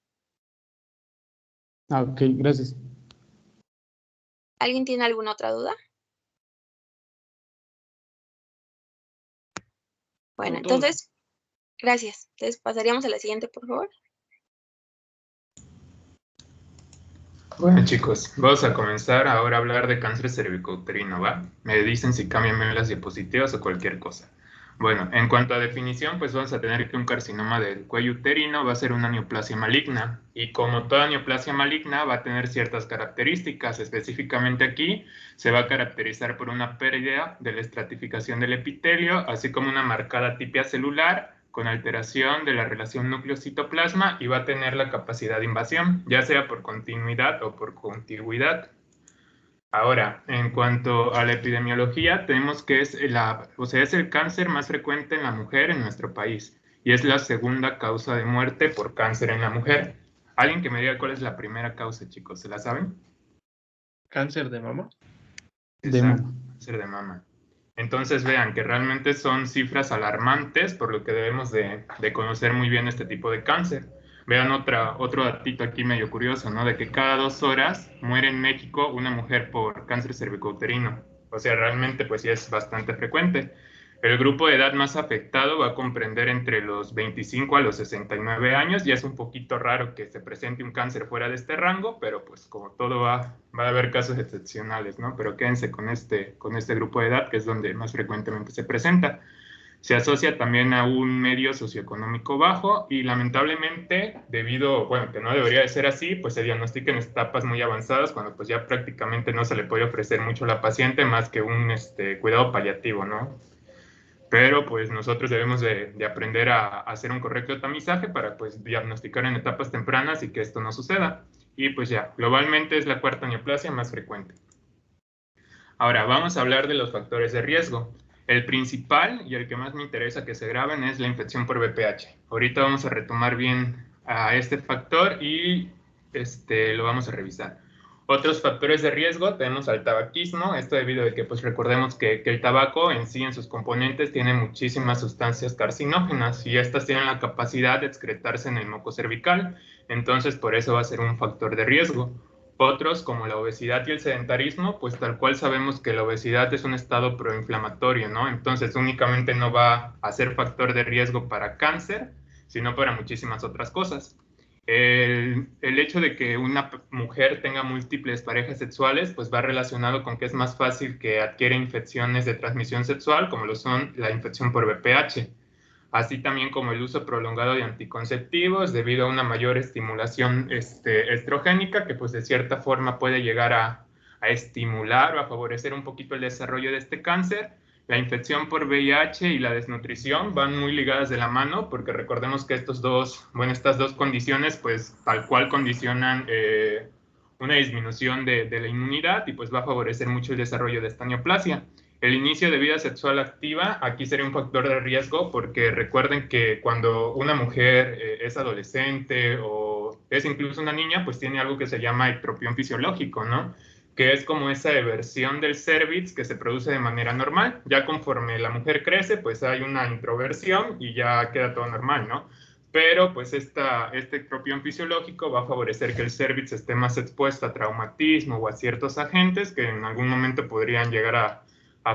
S4: Ok, gracias.
S10: ¿Alguien tiene alguna otra duda? Bueno,
S6: Con todo.
S10: entonces, gracias. Entonces, pasaríamos a la siguiente, por favor.
S8: Bueno, chicos, vamos a comenzar ahora a hablar de cáncer cervicouterino, ¿va? Me dicen si cambian bien las diapositivas o cualquier cosa. Bueno, en cuanto a definición, pues vamos a tener que un carcinoma del cuello uterino va a ser una neoplasia maligna, y como toda neoplasia maligna va a tener ciertas características. Específicamente aquí se va a caracterizar por una pérdida de la estratificación del epitelio, así como una marcada atipia celular con alteración de la relación núcleo-citoplasma, y va a tener la capacidad de invasión, ya sea por continuidad o por contigüidad. Ahora, en cuanto a la epidemiología, tenemos que es el cáncer más frecuente en la mujer en nuestro país, y es la segunda causa de muerte por cáncer en la mujer. ¿Alguien que me diga cuál es la primera causa, chicos? ¿Se la saben?
S6: ¿Cáncer de mama?
S4: De
S8: Exacto,
S4: mama.
S8: cáncer de mama. Entonces vean que realmente son cifras alarmantes, por lo que debemos de conocer muy bien este tipo de cáncer. Vean otro datito aquí medio curioso, ¿no? De que cada 2 horas muere en México una mujer por cáncer cervicouterino. O sea, realmente pues sí es bastante frecuente. El grupo de edad más afectado va a comprender entre los 25 a los 69 años. Ya es un poquito raro que se presente un cáncer fuera de este rango, pero pues como todo va a haber casos excepcionales, ¿no? Pero quédense con este grupo de edad, que es donde más frecuentemente se presenta. Se asocia también a un medio socioeconómico bajo y lamentablemente, bueno, que no debería de ser así, pues se diagnostica en etapas muy avanzadas, cuando pues ya prácticamente no se le puede ofrecer mucho a la paciente más que un cuidado paliativo, ¿no? Pero pues nosotros debemos de aprender a hacer un correcto tamizaje para pues diagnosticar en etapas tempranas y que esto no suceda. Y pues ya, globalmente es la cuarta neoplasia más frecuente. Ahora, vamos a hablar de los factores de riesgo. El principal y el que más me interesa que se graben es la infección por VPH. Ahorita vamos a retomar bien a este factor y lo vamos a revisar. Otros factores de riesgo, tenemos al tabaquismo, esto debido a que pues recordemos que el tabaco en sí, en sus componentes, tiene muchísimas sustancias carcinógenas y estas tienen la capacidad de excretarse en el moco cervical, entonces por eso va a ser un factor de riesgo. Otros, como la obesidad y el sedentarismo, pues tal cual sabemos que la obesidad es un estado proinflamatorio, ¿no? Entonces únicamente no va a ser factor de riesgo para cáncer, sino para muchísimas otras cosas. El hecho de que una mujer tenga múltiples parejas sexuales, pues va relacionado con que es más fácil que adquiera infecciones de transmisión sexual, como lo son la infección por VPH, así también como el uso prolongado de anticonceptivos debido a una mayor estimulación estrogénica, que pues de cierta forma puede llegar a estimular o a favorecer un poquito el desarrollo de este cáncer. La infección por VIH y la desnutrición van muy ligadas de la mano, porque recordemos que estas dos condiciones pues tal cual condicionan una disminución de la inmunidad y pues va a favorecer mucho el desarrollo de esta neoplasia. El inicio de vida sexual activa aquí sería un factor de riesgo, porque recuerden que cuando una mujer es adolescente o es incluso una niña, pues tiene algo que se llama ectropión fisiológico, ¿no? Que es como esa eversión del cérvix que se produce de manera normal. Ya conforme la mujer crece, pues hay una introversión y ya queda todo normal, ¿no? Pero pues este ectropión fisiológico va a favorecer que el cérvix esté más expuesto a traumatismo o a ciertos agentes que en algún momento podrían llegar a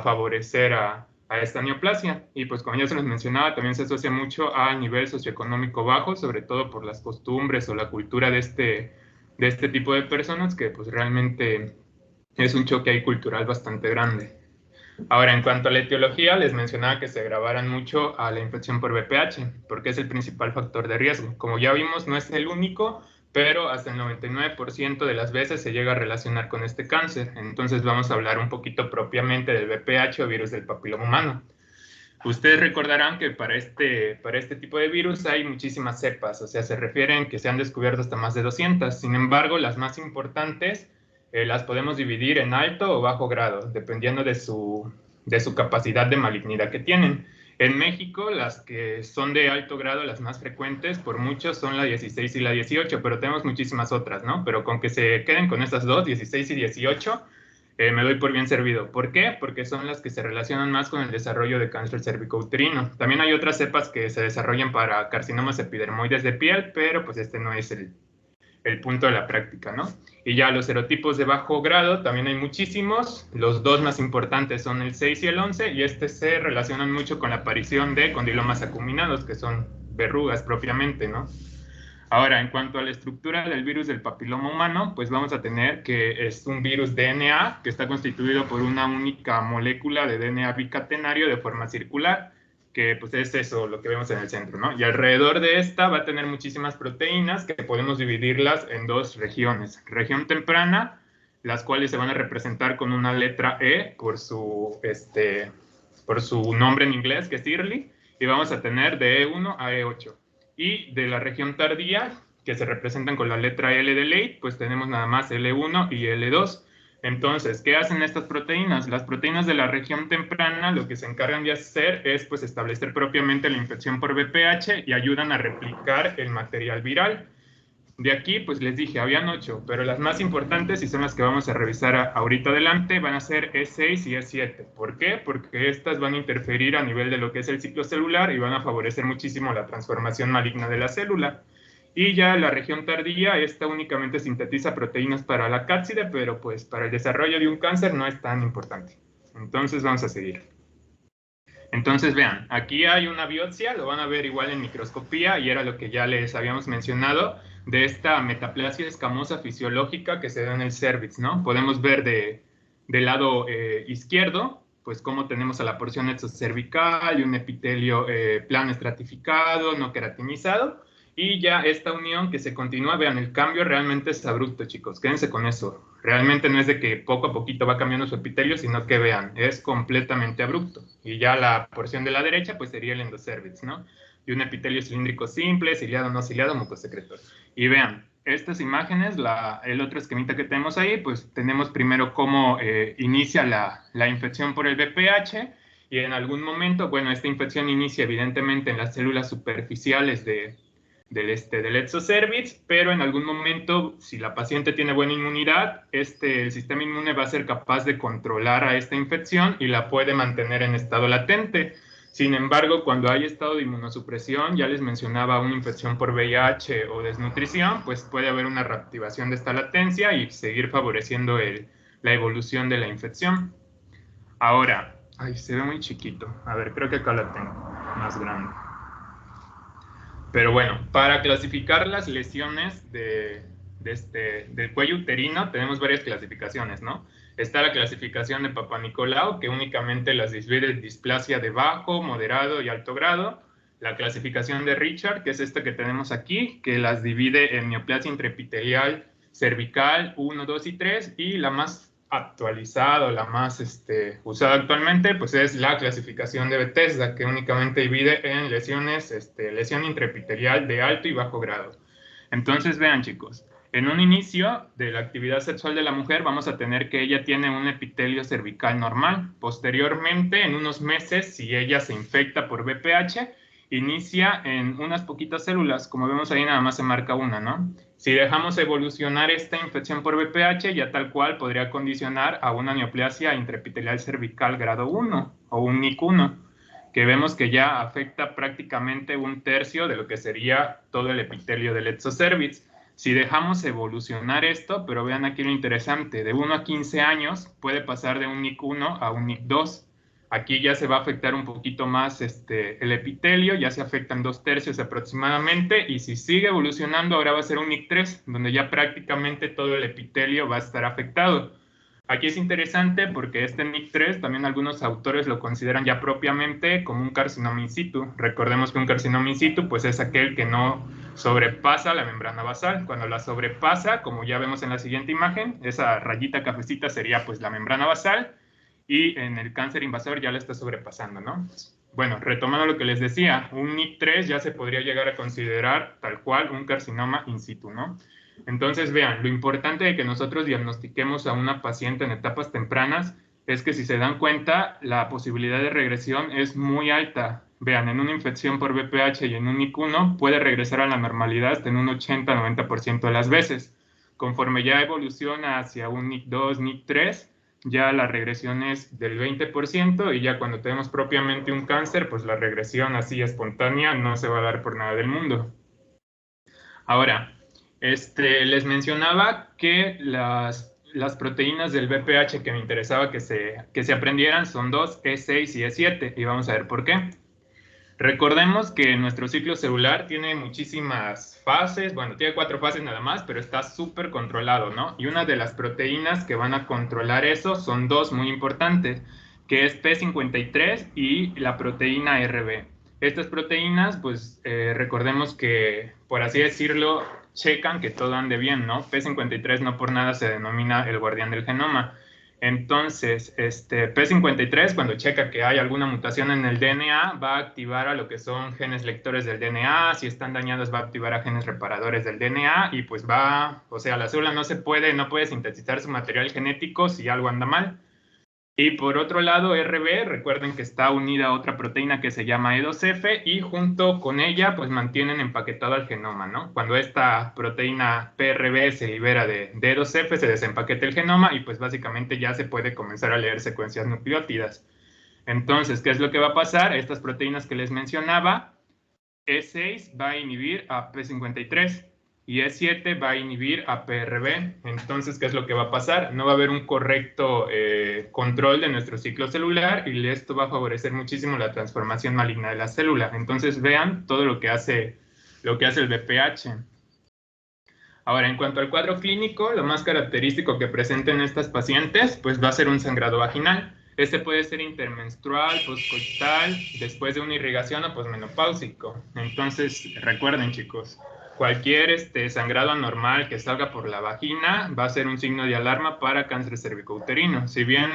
S8: favorecer a esta neoplasia. Y pues como ya se les mencionaba, también se asocia mucho al nivel socioeconómico bajo, sobre todo por las costumbres o la cultura de este tipo de personas, que pues realmente es un choque ahí cultural bastante grande. Ahora, en cuanto a la etiología, les mencionaba que se agravaran mucho a la infección por VPH, porque es el principal factor de riesgo. Como ya vimos, no es el único, pero hasta el 99% de las veces se llega a relacionar con este cáncer. Entonces vamos a hablar un poquito propiamente del VPH o virus del papiloma humano. Ustedes recordarán que para este tipo de virus hay muchísimas cepas, o sea, se refieren que se han descubierto hasta más de 200. Sin embargo, las más importantes las podemos dividir en alto o bajo grado, dependiendo de su capacidad de malignidad que tienen. En México, las que son de alto grado, las más frecuentes, por mucho, son la 16 y la 18, pero tenemos muchísimas otras, ¿no? Pero con que se queden con estas dos, 16 y 18, me doy por bien servido. ¿Por qué? Porque son las que se relacionan más con el desarrollo de cáncer cervicouterino. También hay otras cepas que se desarrollan para carcinomas epidermoides de piel, pero pues este no es el punto de la práctica, ¿no? Y ya los serotipos de bajo grado también hay muchísimos. Los dos más importantes son el 6 y el 11, y se relacionan mucho con la aparición de condilomas acuminados, que son verrugas propiamente, ¿no? Ahora, en cuanto a la estructura del virus del papiloma humano, pues vamos a tener que es un virus DNA que está constituido por una única molécula de DNA bicatenario de forma circular, que pues es eso, lo que vemos en el centro, ¿no? Y alrededor de esta va a tener muchísimas proteínas que podemos dividirlas en dos regiones. Región temprana, las cuales se van a representar con una letra E por su nombre en inglés, que es early, y vamos a tener de E1 a E8. Y de la región tardía, que se representan con la letra L de late, pues tenemos nada más L1 y L2. Entonces, ¿qué hacen estas proteínas? Las proteínas de la región temprana lo que se encargan de hacer es pues establecer propiamente la infección por VPH y ayudan a replicar el material viral. De aquí, pues les dije, habían 8, pero las más importantes, y son las que vamos a revisar ahorita adelante, van a ser E6 y E7. ¿Por qué? Porque estas van a interferir a nivel de lo que es el ciclo celular y van a favorecer muchísimo la transformación maligna de la célula. Y ya la región tardía, esta únicamente sintetiza proteínas para la cápside, pero pues para el desarrollo de un cáncer no es tan importante. Entonces vamos a seguir. Entonces vean, aquí hay una biopsia, lo van a ver igual en microscopía, y era lo que ya les habíamos mencionado, de esta metaplasia escamosa fisiológica que se da en el cérvix, ¿no? Podemos ver del lado izquierdo, pues cómo tenemos a la porción exocervical y un epitelio plano estratificado, no queratinizado, y ya esta unión que se continúa, vean, el cambio realmente es abrupto, chicos, quédense con eso. Realmente no es de que poco a poquito va cambiando su epitelio, sino que vean, es completamente abrupto. Y ya la porción de la derecha, pues sería el endocérvix, ¿no? Y un epitelio cilíndrico simple, ciliado, no ciliado, mucosecretor. Y vean, estas imágenes, el otro esquemita que tenemos ahí, pues tenemos primero cómo inicia la infección por el VPH, y en algún momento, bueno, esta infección inicia evidentemente en las células superficiales del exocervix, pero en algún momento, si la paciente tiene buena inmunidad, el sistema inmune va a ser capaz de controlar a esta infección y la puede mantener en estado latente. Sin embargo, cuando hay estado de inmunosupresión, ya les mencionaba una infección por VIH o desnutrición, pues puede haber una reactivación de esta latencia y seguir favoreciendo la evolución de la infección. Ahora, ay, se ve muy chiquito. A ver, creo que acá la tengo más grande. Pero bueno, para clasificar las lesiones del cuello uterino tenemos varias clasificaciones, ¿no? Está la clasificación de Papanicolau, que únicamente las divide en displasia de bajo, moderado y alto grado. La clasificación de Richard, que es esta que tenemos aquí, que las divide en neoplasia intraepitelial cervical 1, 2 y 3, y la más actualizada, la más usada actualmente, pues es la clasificación de Bethesda, que únicamente divide en lesiones, lesión intraepitelial de alto y bajo grado. Entonces vean, chicos, en un inicio de la actividad sexual de la mujer vamos a tener que ella tiene un epitelio cervical normal. Posteriormente, en unos meses, si ella se infecta por VPH, inicia en unas poquitas células, como vemos ahí nada más se marca una, ¿no? Si dejamos evolucionar esta infección por VPH, ya tal cual podría condicionar a una neoplasia intraepitelial cervical grado 1 o un NIC1, que vemos que ya afecta prácticamente 1/3 de lo que sería todo el epitelio del exocervix. Si dejamos evolucionar esto, pero vean aquí lo interesante, de 1 a 15 años puede pasar de un NIC1 a un NIC2. Aquí ya se va a afectar un poquito más el epitelio, ya se afectan 2/3 aproximadamente, y si sigue evolucionando ahora va a ser un NIC3, donde ya prácticamente todo el epitelio va a estar afectado. Aquí es interesante porque este NIC3 también algunos autores lo consideran ya propiamente como un carcinoma in situ. Recordemos que un carcinoma in situ pues es aquel que no sobrepasa la membrana basal. Cuando la sobrepasa, como ya vemos en la siguiente imagen, esa rayita cafecita sería pues la membrana basal, y en el cáncer invasor ya la está sobrepasando, ¿no? Bueno, retomando lo que les decía, un NIC3 ya se podría llegar a considerar tal cual un carcinoma in situ, ¿no? Entonces, vean, lo importante de que nosotros diagnostiquemos a una paciente en etapas tempranas es que si se dan cuenta, la posibilidad de regresión es muy alta. Vean, en una infección por VPH y en un NIC1 puede regresar a la normalidad hasta en un 80-90% de las veces. Conforme ya evoluciona hacia un NIC2, NIC3, ya la regresión es del 20%, y ya cuando tenemos propiamente un cáncer, pues la regresión así espontánea no se va a dar por nada del mundo. Ahora, Les mencionaba que las proteínas del BPH que me interesaba que se aprendieran son 2, E6 y E7, y vamos a ver por qué. Recordemos que nuestro ciclo celular tiene muchísimas fases, bueno, tiene 4 fases nada más, pero está súper controlado, ¿no? Y una de las proteínas que van a controlar eso son 2 muy importantes, que es P53 y la proteína RB. Estas proteínas, pues recordemos que, por así decirlo, checan que todo ande bien, ¿no? P53 no por nada se denomina el guardián del genoma. Entonces, P53, cuando checa que hay alguna mutación en el DNA, va a activar a lo que son genes lectores del DNA. Si están dañados, va a activar a genes reparadores del DNA y pues o sea, la célula no puede sintetizar su material genético si algo anda mal. Y por otro lado, RB, recuerden que está unida a otra proteína que se llama E2F y junto con ella, pues mantienen empaquetado al genoma, ¿no? Cuando esta proteína PRB se libera de E2F, se desempaqueta el genoma y pues básicamente ya se puede comenzar a leer secuencias nucleótidas. Entonces, ¿qué es lo que va a pasar? Estas proteínas que les mencionaba, E6 va a inhibir a P53 y E7 va a inhibir a PRB. Entonces, ¿qué es lo que va a pasar? No va a haber un correcto control de nuestro ciclo celular y esto va a favorecer muchísimo la transformación maligna de la célula. Entonces, vean todo lo que hace el BPH. Ahora, en cuanto al cuadro clínico, lo más característico que presenten estas pacientes, pues va a ser un sangrado vaginal. Este puede ser intermenstrual, postcoital, después de una irrigación o posmenopáusico. Entonces, recuerden, chicos, cualquier sangrado anormal que salga por la vagina va a ser un signo de alarma para cáncer cervicouterino. Si bien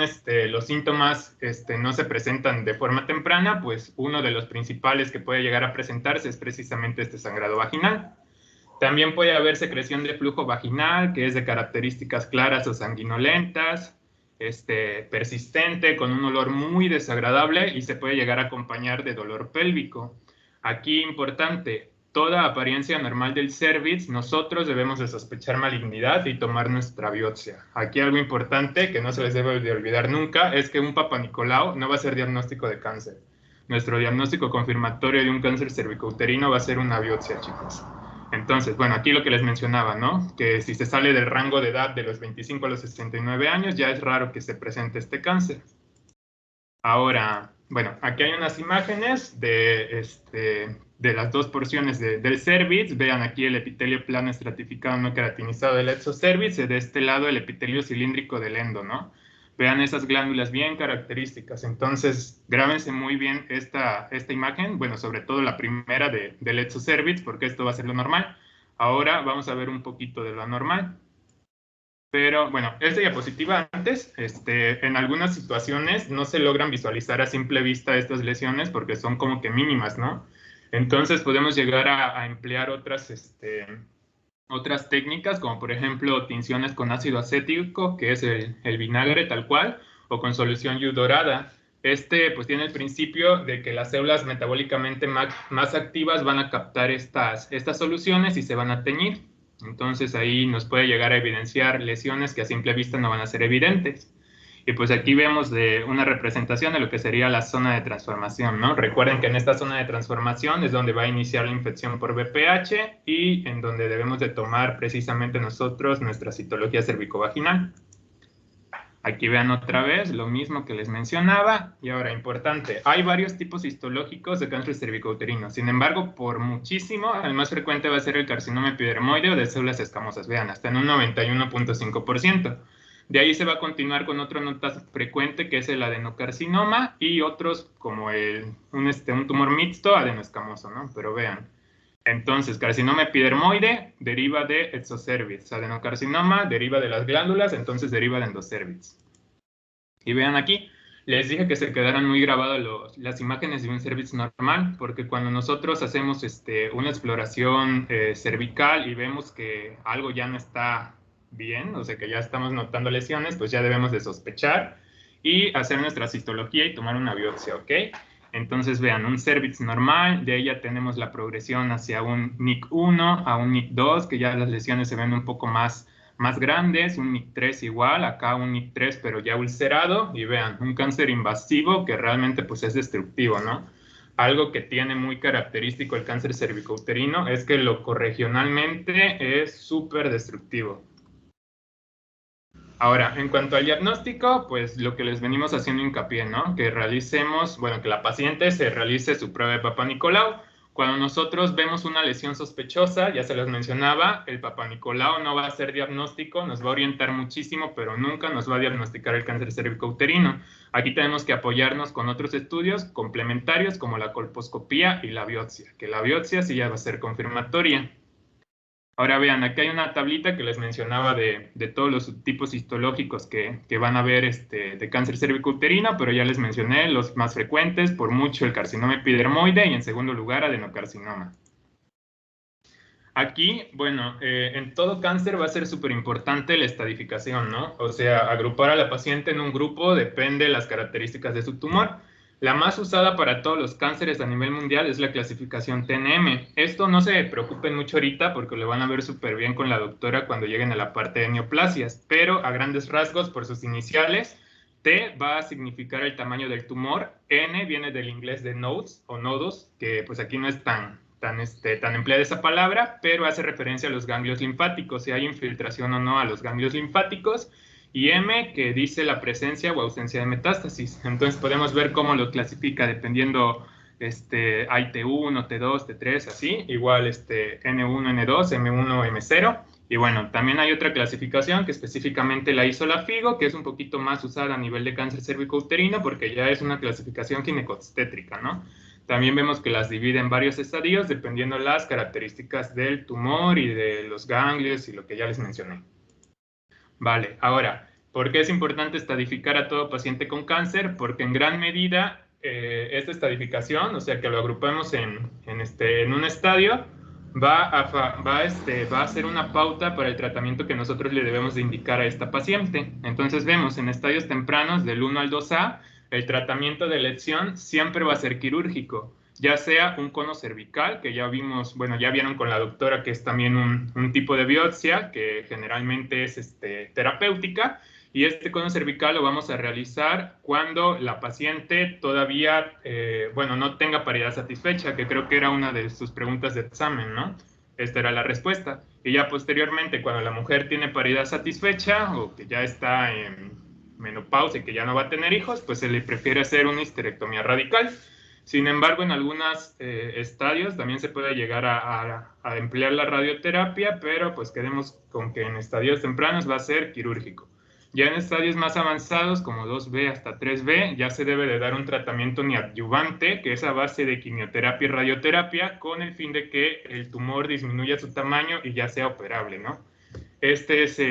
S8: los síntomas no se presentan de forma temprana, pues uno de los principales que puede llegar a presentarse es precisamente este sangrado vaginal. También puede haber secreción de flujo vaginal, que es de características claras o sanguinolentas, persistente, con un olor muy desagradable y se puede llegar a acompañar de dolor pélvico. Aquí importante, toda apariencia normal del cervix, nosotros debemos de sospechar malignidad y tomar nuestra biopsia. Aquí algo importante que no se les debe de olvidar nunca es que un Papa Nicolau no va a ser diagnóstico de cáncer. Nuestro diagnóstico confirmatorio de un cáncer cervicouterino va a ser una biopsia, chicos. Entonces, bueno, aquí lo que les mencionaba, ¿no? Que si se sale del rango de edad de los 25 a los 69 años, ya es raro que se presente este cáncer. Ahora, bueno, aquí hay unas imágenes de las 2 porciones del cervix. Vean aquí el epitelio plano estratificado no queratinizado del exocervix y de este lado el epitelio cilíndrico del endo, ¿no? Vean esas glándulas bien características. Entonces, grábense muy bien esta imagen, bueno, sobre todo la primera del exocervix, porque esto va a ser lo normal. Ahora vamos a ver un poquito de lo anormal. Pero, bueno, esta diapositiva antes, en algunas situaciones no se logran visualizar a simple vista estas lesiones porque son como que mínimas, ¿no? Entonces, podemos llegar a emplear otras técnicas, como por ejemplo tinciones con ácido acético, que es el vinagre tal cual, o con solución yu dorada. Pues tiene el principio de que las células metabólicamente más activas van a captar estas soluciones y se van a teñir. Entonces ahí nos puede llegar a evidenciar lesiones que a simple vista no van a ser evidentes. Y pues aquí vemos una representación de lo que sería la zona de transformación, ¿no? Recuerden que en esta zona de transformación es donde va a iniciar la infección por BPH y en donde debemos de tomar precisamente nosotros nuestra citología cervicovaginal. Aquí vean otra vez lo mismo que les mencionaba. Y ahora, importante, hay varios tipos histológicos de cáncer cervicouterino. Sin embargo, por muchísimo, el más frecuente va a ser el carcinoma epidermoide o de células escamosas. Vean, hasta en un 91.5%. De ahí se va a continuar con otro no tan frecuente que es el adenocarcinoma y otros como un tumor mixto adenoescamoso, ¿no? Pero vean, entonces carcinoma epidermoide deriva de exocervix, adenocarcinoma deriva de las glándulas, entonces deriva de endocervix. Y vean aquí, les dije que se quedaran muy grabadas las imágenes de un cervix normal, porque cuando nosotros hacemos una exploración cervical y vemos que algo ya no está bien, o sea que ya estamos notando lesiones, pues ya debemos de sospechar y hacer nuestra citología y tomar una biopsia, ¿ok? Entonces vean, un cervix normal, de ella tenemos la progresión hacia un NIC1 a un NIC2, que ya las lesiones se ven un poco más grandes, un NIC3 igual, acá un NIC3 pero ya ulcerado, y vean, un cáncer invasivo que realmente pues es destructivo, ¿no? algo que tiene muy característico el cáncer cervicouterino es que locorregionalmente es súper destructivo. Ahora, en cuanto al diagnóstico, pues lo que les venimos haciendo hincapié, ¿no? Que realicemos, bueno, que la paciente se realice su prueba de Papá Nicolau. Cuando nosotros vemos una lesión sospechosa, ya se los mencionaba, el Papá Nicolau no va a ser diagnóstico, nos va a orientar muchísimo, pero nunca nos va a diagnosticar el cáncer cervicouterino. Aquí tenemos que apoyarnos con otros estudios complementarios como la colposcopía y la biopsia, que la biopsia sí ya va a ser confirmatoria. Ahora vean, aquí hay una tablita que les mencionaba de todos los subtipos histológicos que van a ver de cáncer cervicouterino, pero ya les mencioné los más frecuentes, por mucho el carcinoma epidermoide y en segundo lugar adenocarcinoma. Aquí, bueno, en todo cáncer va a ser súper importante la estadificación, ¿no? O sea, agrupar a la paciente en un grupo depende de las características de su tumor. La más usada para todos los cánceres a nivel mundial es la clasificación TNM. Esto no se preocupen mucho ahorita porque lo van a ver súper bien con la doctora cuando lleguen a la parte de neoplasias, pero a grandes rasgos por sus iniciales, T va a significar el tamaño del tumor, N viene del inglés de nodes o nodos, que pues aquí no es tan empleada esa palabra, pero hace referencia a los ganglios linfáticos, si hay infiltración o no a los ganglios linfáticos, y M, que dice la presencia o ausencia de metástasis. Entonces podemos ver cómo lo clasifica dependiendo, hay T1, T2, T3, así, igual N1, N2, M1, M0, y bueno, también hay otra clasificación que específicamente la hizo la FIGO, que es un poquito más usada a nivel de cáncer cervicouterino, porque ya es una clasificación ginecobstétrica, ¿no? También vemos que las divide en varios estadios dependiendo las características del tumor y de los ganglios y lo que ya les mencioné. Vale, ahora, ¿por qué es importante estadificar a todo paciente con cáncer? Porque en gran medida esta estadificación, o sea, que lo agrupemos en un estadio, va a ser una pauta para el tratamiento que nosotros le debemos de indicar a esta paciente. Entonces vemos en estadios tempranos del 1 al 2A, el tratamiento de elección siempre va a ser quirúrgico, ya sea un cono cervical, que ya vimos, bueno, ya vieron con la doctora que es también un tipo de biopsia que generalmente es terapéutica, y este cono cervical lo vamos a realizar cuando la paciente todavía, no tenga paridad satisfecha, que creo que era una de sus preguntas de examen, ¿no? Esta era la respuesta. Y ya posteriormente, cuando la mujer tiene paridad satisfecha o que ya está en menopausia y que ya no va a tener hijos, pues se le prefiere hacer una histerectomía radical. Sin embargo, en algunos estadios también se puede llegar a emplear la radioterapia, pero pues quedemos con que en estadios tempranos va a ser quirúrgico. Ya en estadios más avanzados, como 2B hasta 3B, ya se debe de dar un tratamiento neoadyuvante, que es a base de quimioterapia y radioterapia, con el fin de que el tumor disminuya su tamaño y ya sea operable, ¿no? Este es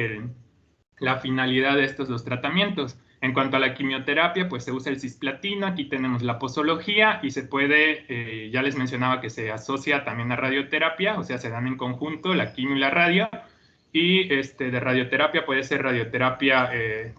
S8: la finalidad de estos dos tratamientos. En cuanto a la quimioterapia, pues se usa el cisplatino, aquí tenemos la posología y se puede, ya les mencionaba que se asocia también a radioterapia, o sea, se dan en conjunto la quimio y la radio, y de radioterapia puede ser radioterapia,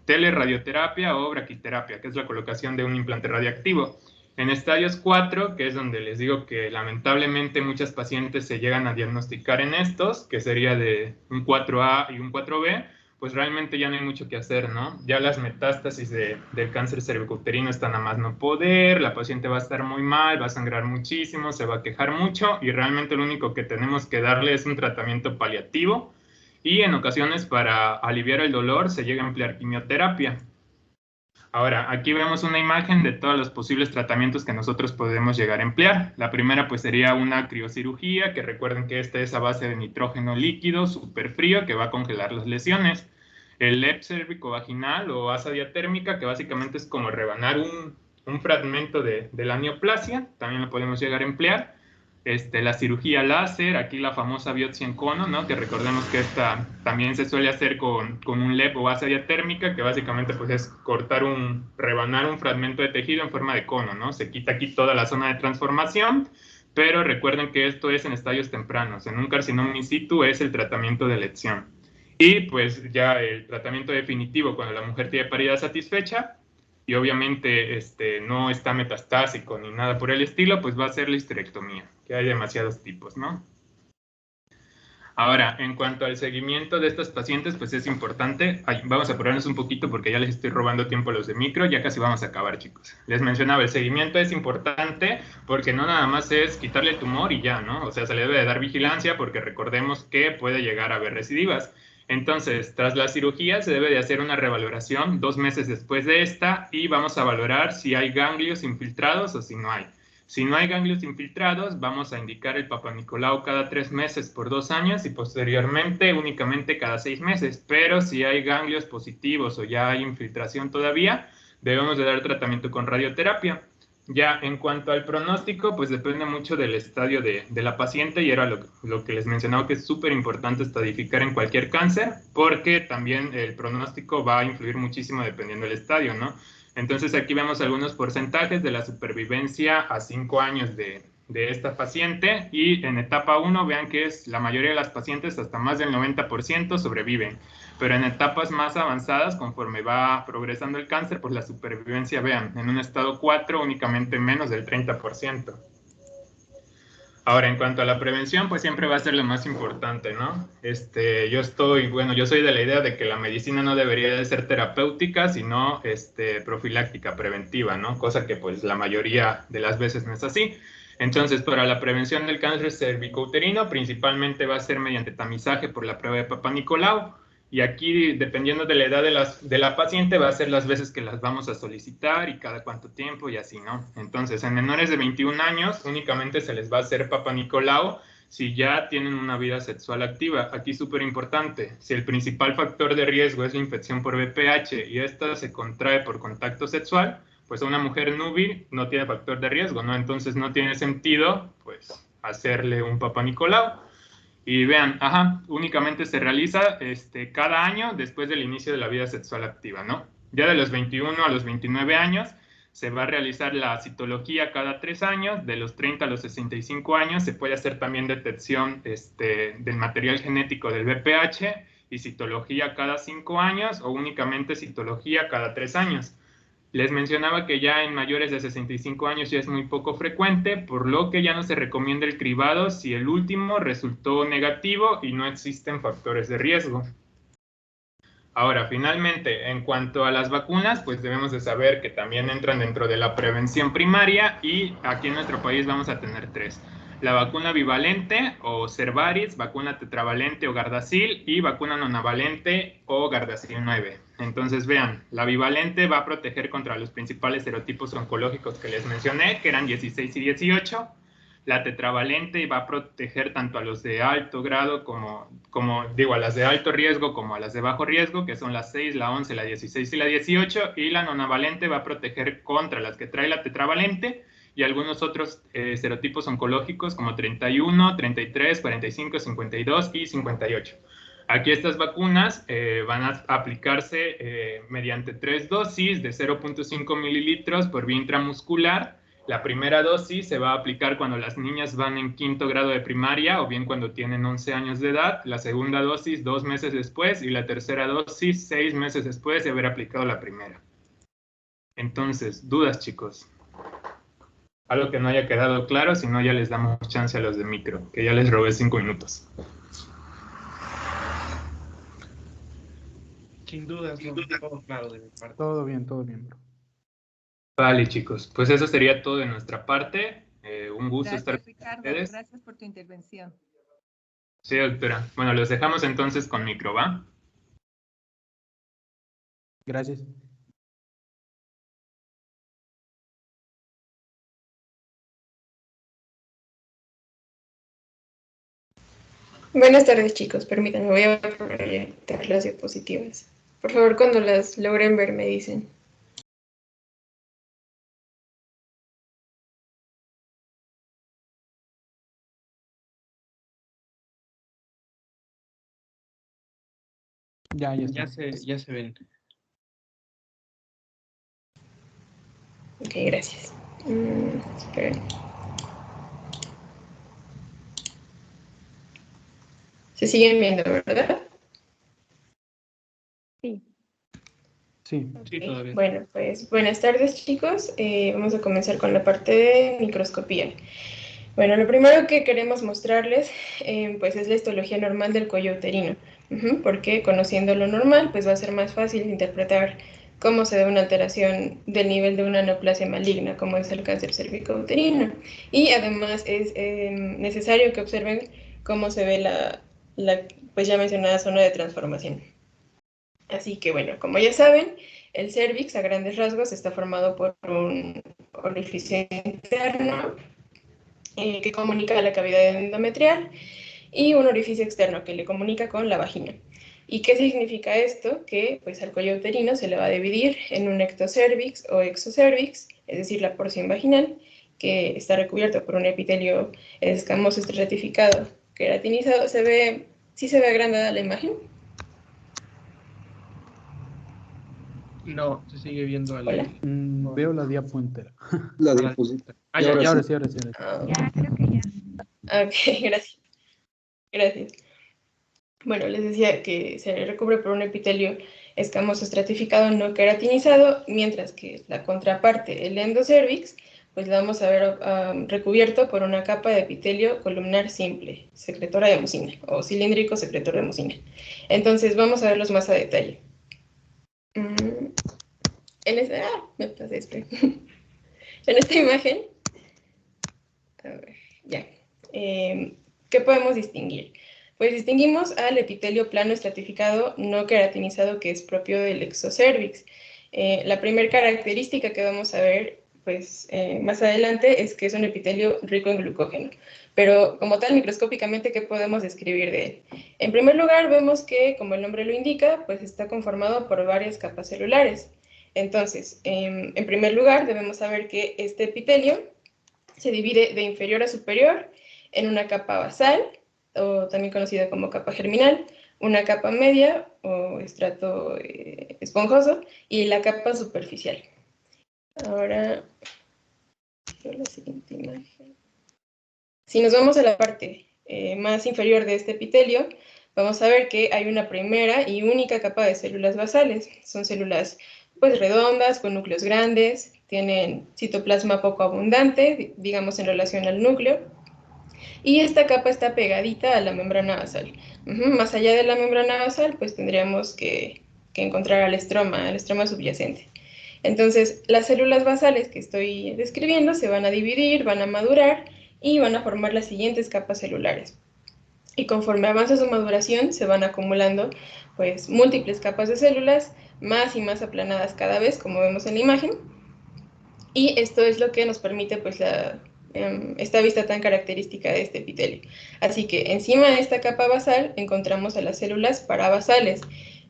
S8: telerradioterapia o braquiterapia, que es la colocación de un implante radioactivo. En estadios 4, que es donde les digo que lamentablemente muchas pacientes se llegan a diagnosticar en estos, que sería de un 4A y un 4B, pues realmente ya no hay mucho que hacer, ¿no? Ya las metástasis del cáncer cervicouterino están a más no poder, la paciente va a estar muy mal, va a sangrar muchísimo, se va a quejar mucho y realmente lo único que tenemos que darle es un tratamiento paliativo y en ocasiones para aliviar el dolor se llega a emplear quimioterapia. Ahora, aquí vemos una imagen de todos los posibles tratamientos que nosotros podemos llegar a emplear. La primera pues sería una criocirugía, que recuerden que esta es a base de nitrógeno líquido, súper frío, que va a congelar las lesiones. El LEP cérvico-vaginal o asa diatérmica, que básicamente es como rebanar un fragmento de la neoplasia, también lo podemos llegar a emplear. La cirugía láser, aquí la famosa biopsia en cono, ¿no? Que recordemos que esta también se suele hacer con un LEP o asa diatérmica, que básicamente pues es rebanar un fragmento de tejido en forma de cono, ¿no? Se quita aquí toda la zona de transformación, pero recuerden que esto es en estadios tempranos. En un carcinoma in situ es el tratamiento de elección. Y pues ya el tratamiento definitivo cuando la mujer tiene paridad satisfecha, y obviamente no está metastásico ni nada por el estilo, pues va a ser la histerectomía, que hay demasiados tipos, ¿no? Ahora, en cuanto al seguimiento de estos pacientes, pues es importante. Ay, vamos a apurarnos un poquito porque ya les estoy robando tiempo a los de micro, ya casi vamos a acabar, chicos. Les mencionaba, el seguimiento es importante porque no nada más es quitarle el tumor y ya, ¿no? O sea, se le debe de dar vigilancia porque recordemos que puede llegar a haber recidivas. Entonces, tras la cirugía se debe de hacer una revaloración 2 meses después de esta y vamos a valorar si hay ganglios infiltrados o si no hay. Si no hay ganglios infiltrados, vamos a indicar el Papa Nicolau cada 3 meses por 2 años y posteriormente únicamente cada 6 meses. Pero si hay ganglios positivos o ya hay infiltración todavía, debemos de dar tratamiento con radioterapia. Ya en cuanto al pronóstico, pues depende mucho del estadio de la paciente y era lo que les mencionaba que es súper importante estadificar en cualquier cáncer porque también el pronóstico va a influir muchísimo dependiendo del estadio, ¿no? Entonces aquí vemos algunos porcentajes de la supervivencia a 5 años de esta paciente y en etapa 1 vean que es la mayoría de las pacientes, hasta más del 90% sobreviven, pero en etapas más avanzadas, conforme va progresando el cáncer, pues la supervivencia, vean, en un estado 4 únicamente menos del 30%. Ahora, en cuanto a la prevención, pues siempre va a ser lo más importante, ¿no? Yo soy de la idea de que la medicina no debería de ser terapéutica, sino profiláctica, preventiva, ¿no? Cosa que pues la mayoría de las veces no es así. Entonces, para la prevención del cáncer cervicouterino, principalmente va a ser mediante tamizaje por la prueba de Papa Nicolau. Y aquí, dependiendo de la edad de la paciente, va a ser las veces que las vamos a solicitar y cada cuánto tiempo y así, ¿no? Entonces, en menores de 21 años, únicamente se les va a hacer Papa Nicolau si ya tienen una vida sexual activa. Aquí súper importante, si el principal factor de riesgo es la infección por VPH y esta se contrae por contacto sexual, pues a una mujer núbil no tiene factor de riesgo, ¿no? Entonces no tiene sentido, pues, hacerle un Papa Nicolau. Y vean, únicamente se realiza cada año después del inicio de la vida sexual activa, ¿no? Ya de los 21 a los 29 años se va a realizar la citología cada 3 años, de los 30 a los 65 años se puede hacer también detección del material genético del VPH y citología cada 5 años o únicamente citología cada 3 años. Les mencionaba que ya en mayores de 65 años ya es muy poco frecuente, por lo que ya no se recomienda el cribado si el último resultó negativo y no existen factores de riesgo. Ahora, finalmente, en cuanto a las vacunas, pues debemos de saber que también entran dentro de la prevención primaria y aquí en nuestro país vamos a tener 3. La vacuna bivalente o Cervarix, vacuna tetravalente o Gardasil y vacuna nonavalente o Gardasil 9. Entonces vean, la bivalente va a proteger contra los principales serotipos oncológicos que les mencioné, que eran 16 y 18. La tetravalente va a proteger tanto a los de alto grado a las de alto riesgo como a las de bajo riesgo, que son la 6, la 11, la 16 y la 18. Y la nonavalente va a proteger contra las que trae la tetravalente y algunos otros serotipos oncológicos como 31, 33, 45, 52 y 58. Aquí estas vacunas van a aplicarse mediante 3 dosis de 0.5 mililitros por vía intramuscular. La primera dosis se va a aplicar cuando las niñas van en 5º grado de primaria o bien cuando tienen 11 años de edad. La segunda dosis 2 meses después y la tercera dosis 6 meses después de haber aplicado la primera. Entonces, dudas, chicos. Algo que no haya quedado claro, si no ya les damos chance a los de micro, que ya les robé 5 minutos.
S6: Sin dudas, no, todo claro de mi parte.
S4: Todo bien, bro.
S8: Vale, chicos, pues eso sería todo de nuestra parte. Un gusto estar con
S11: Ricardo,
S8: ustedes.
S11: gracias por tu intervención.
S8: Sí, doctora. Bueno, los dejamos entonces con micro, ¿va?
S4: Gracias.
S2: Buenas tardes, chicos. Permítanme, voy a proyectar las diapositivas. Por favor, cuando las logren ver, me dicen.
S4: Ya
S6: se ven.
S2: Ok, gracias. Esperen. Se siguen viendo, ¿verdad?
S11: Sí.
S4: Sí.
S6: Sí, todo bien.
S2: Bueno, pues buenas tardes, chicos. Vamos a comenzar con la parte de microscopía. Bueno, lo primero que queremos mostrarles pues es la histología normal del cuello uterino, porque conociendo lo normal pues va a ser más fácil interpretar cómo se ve una alteración del nivel de una neoplasia maligna, como es el cáncer cervicouterino. Y además es necesario que observen cómo se ve la pues ya mencionada zona de transformación. Así que bueno, como ya saben, el cérvix a grandes rasgos está formado por un orificio interno que comunica a la cavidad endometrial y un orificio externo que le comunica con la vagina. ¿Y qué significa esto? Que pues al cuello uterino se le va a dividir en un ectocervix o exocervix, es decir, la porción vaginal, que está recubierto por un epitelio escamoso estratificado queratinizado. ¿Sí se ve agrandada la imagen?
S6: No, se sigue viendo el...
S2: Hola.
S4: Veo la diapo entera.
S3: La diapositiva.
S6: Ah,
S3: Y
S6: ya,
S3: ahora
S6: ya.
S4: Ahora
S3: sí.
S4: sí, ahora sí. Ahora sí.
S2: Ah,
S7: Ya, creo que ya.
S2: ok, gracias. Gracias. Bueno, les decía que se recubre por un epitelio escamoso estratificado no queratinizado, mientras que la contraparte, el endocervix, pues la vamos a ver recubierto por una capa de epitelio columnar simple, secretora de mucina, o cilíndrico secretor de mucina. Entonces vamos a verlos más a detalle. Me pasé esto. En esta imagen, a ver, ya. ¿Qué podemos distinguir? Pues distinguimos al epitelio plano estratificado no queratinizado que es propio del exocervix. La primera característica que vamos a ver pues, más adelante es que es un epitelio rico en glucógeno. Pero como tal, microscópicamente, ¿qué podemos describir de él? En primer lugar, vemos que, como el nombre lo indica, pues está conformado por varias capas celulares. Entonces, en primer lugar, debemos saber que este epitelio se divide de inferior a superior en una capa basal, o también conocida como capa germinal, una capa media o estrato esponjoso y la capa superficial. Ahora, la siguiente imagen. Si nos vamos a la parte más inferior de este epitelio, vamos a ver que hay una primera y única capa de células basales. Son células pues redondas, con núcleos grandes, tienen citoplasma poco abundante, digamos en relación al núcleo, y esta capa está pegadita a la membrana basal. Más allá de la membrana basal, pues tendríamos que encontrar al estroma subyacente. Entonces, las células basales que estoy describiendo se van a dividir, van a madurar y van a formar las siguientes capas celulares. Y conforme avanza su maduración, se van acumulando pues múltiples capas de células, más y más aplanadas cada vez, como vemos en la imagen. Y esto es lo que nos permite pues esta vista tan característica de este epitelio. Así que encima de esta capa basal encontramos a las células parabasales.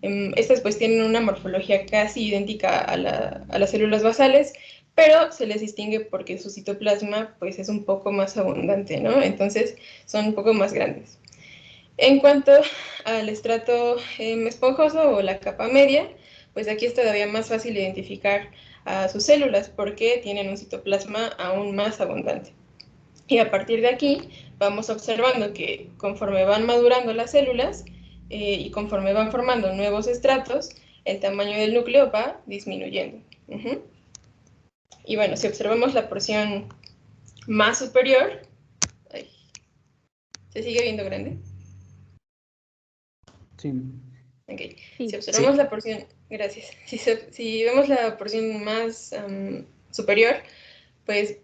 S2: Estas pues tienen una morfología casi idéntica a las células basales, pero se les distingue porque su citoplasma pues es un poco más abundante, ¿no? Entonces son un poco más grandes. En cuanto al estrato esponjoso o la capa media, pues aquí es todavía más fácil identificar a sus células porque tienen un citoplasma aún más abundante. Y a partir de aquí vamos observando que conforme van madurando las células y conforme van formando nuevos estratos, el tamaño del núcleo va disminuyendo. Y bueno, si observamos la porción más superior, ¿se sigue viendo grande?
S4: Sí.
S2: Okay.
S7: Sí.
S2: Si observamos la porción, gracias. Si vemos la porción más superior, pues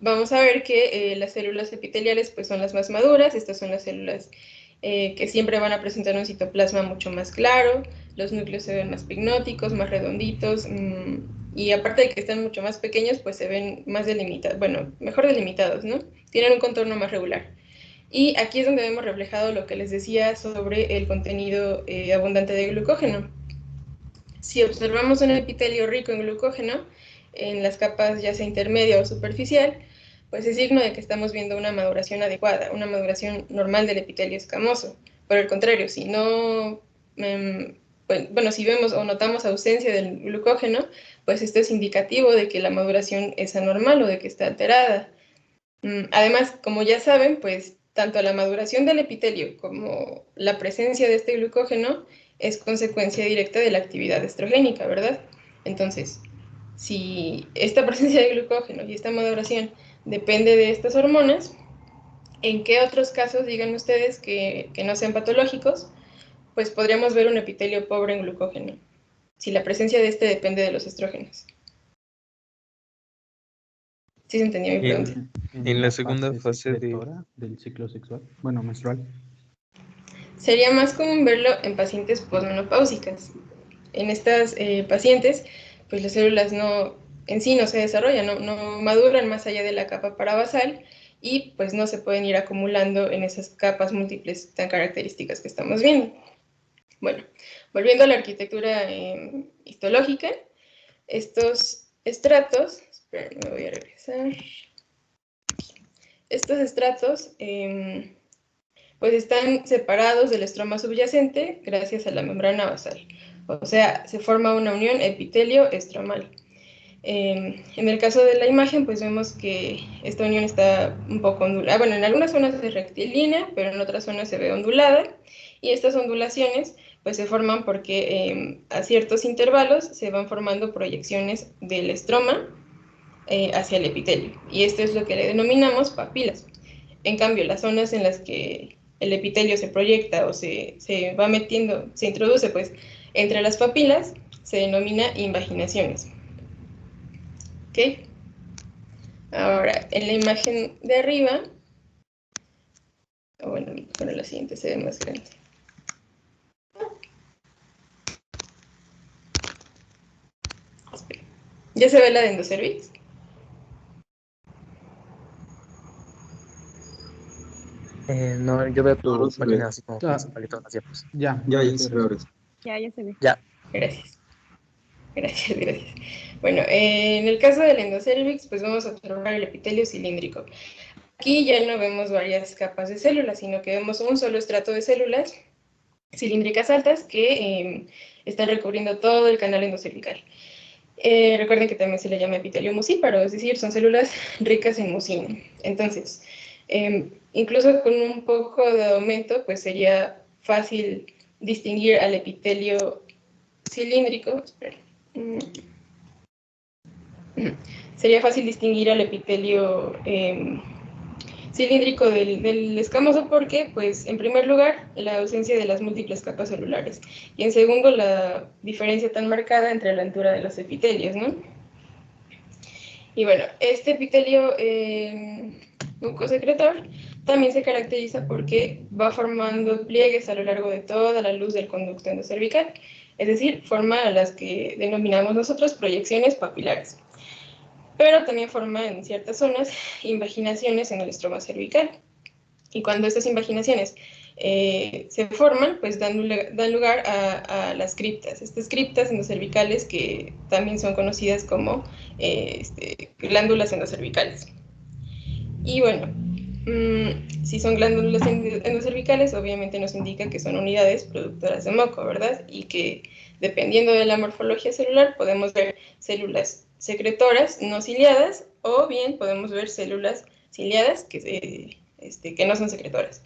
S2: vamos a ver que las células epiteliales pues son las más maduras. Estas son las células que siempre van a presentar un citoplasma mucho más claro. Los núcleos se ven más pignóticos, más redonditos. Y aparte de que están mucho más pequeños, pues se ven más delimitados, bueno, mejor delimitados, ¿no? Tienen un contorno más regular. Y aquí es donde vemos reflejado lo que les decía sobre el contenido abundante de glucógeno. Si observamos un epitelio rico en glucógeno, en las capas ya sea intermedia o superficial, pues es signo de que estamos viendo una maduración adecuada, una maduración normal del epitelio escamoso. Por el contrario, si no, si vemos o notamos ausencia del glucógeno, pues esto es indicativo de que la maduración es anormal o de que está alterada. Además, como ya saben, pues tanto la maduración del epitelio como la presencia de este glucógeno es consecuencia directa de la actividad estrogénica, ¿verdad? Entonces, si esta presencia de glucógeno y esta maduración depende de estas hormonas, ¿En qué otros casos, digan ustedes, que no sean patológicos? Pues podríamos ver un epitelio pobre en glucógeno, si la presencia de este depende de los estrógenos. ¿Sí se entendió mi pregunta?
S3: En la segunda fase de...
S4: secretora del ciclo sexual, bueno, menstrual.
S2: Sería más común verlo en pacientes posmenopáusicas. En estas pacientes, pues las células en sí no se desarrollan, no maduran más allá de la capa parabasal y pues no se pueden ir acumulando en esas capas múltiples tan características que estamos viendo. Bueno, volviendo a la arquitectura histológica, estos estratos, esperen, me voy a regresar. Estos estratos pues están separados del estroma subyacente gracias a la membrana basal. O sea, se forma una unión epitelio-estromal. En el caso de la imagen, pues vemos que esta unión está un poco ondulada. Bueno, en algunas zonas es rectilínea, pero en otras zonas se ve ondulada. Y estas ondulaciones pues se forman porque a ciertos intervalos se van formando proyecciones del estroma hacia el epitelio. Y esto es lo que le denominamos papilas. En cambio, las zonas en las que el epitelio se proyecta o se va metiendo, se introduce pues entre las papilas, se denomina invaginaciones. ¿Ok? Ahora, en la imagen de arriba, bueno, la siguiente se ve más grande. Espera. ¿Ya se ve la de endocervix?
S11: No, yo veo tu
S3: No se
S11: página
S3: ve.
S11: así como
S4: Ah.
S11: principalito en las diapos.
S4: Ya
S3: se ve ahora.
S7: Ya se ve.
S11: Ya.
S2: Gracias. Gracias. Bueno, en el caso del endocervix, pues vamos a observar el epitelio cilíndrico. Aquí ya no vemos varias capas de células, sino que vemos un solo estrato de células cilíndricas altas que están recubriendo todo el canal endocervical. Recuerden que también se le llama epitelio mucíparo, es decir, son células ricas en mucina. Entonces, incluso con un poco de aumento, pues sería fácil distinguir al epitelio cilíndrico. Sería fácil distinguir al epitelio cilíndrico del escamoso porque, pues, en primer lugar, la ausencia de las múltiples capas celulares y en segundo, la diferencia tan marcada entre la altura de los epitelios, ¿no? Y bueno, este epitelio mucosecretor también se caracteriza porque va formando pliegues a lo largo de toda la luz del conducto endocervical, es decir, forma las que denominamos nosotros proyecciones papilares. Pero también forma en ciertas zonas invaginaciones en el estroma cervical. Y cuando estas invaginaciones se forman, pues dan lugar a las criptas. Estas criptas endocervicales que también son conocidas como glándulas endocervicales. Y bueno, si son glándulas endocervicales, obviamente nos indica que son unidades productoras de moco, ¿verdad? Y que dependiendo de la morfología celular podemos ver células secretoras no ciliadas o bien podemos ver células ciliadas que no son secretoras.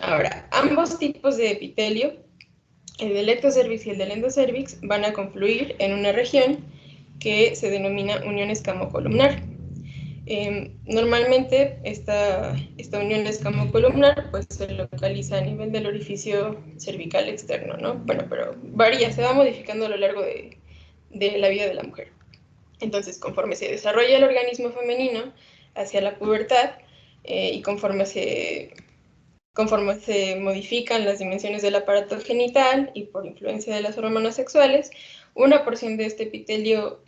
S2: Ahora, ambos tipos de epitelio, el del ectocervix y el del endocervix, van a confluir en una región que se denomina unión escamocolumnar. Normalmente esta unión escamocolumnar pues, se localiza a nivel del orificio cervical externo, ¿no? Bueno, pero varía, se va modificando a lo largo de la vida de la mujer. Entonces, conforme se desarrolla el organismo femenino hacia la pubertad y conforme se modifican las dimensiones del aparato genital y por influencia de las hormonas sexuales, una porción de este epitelio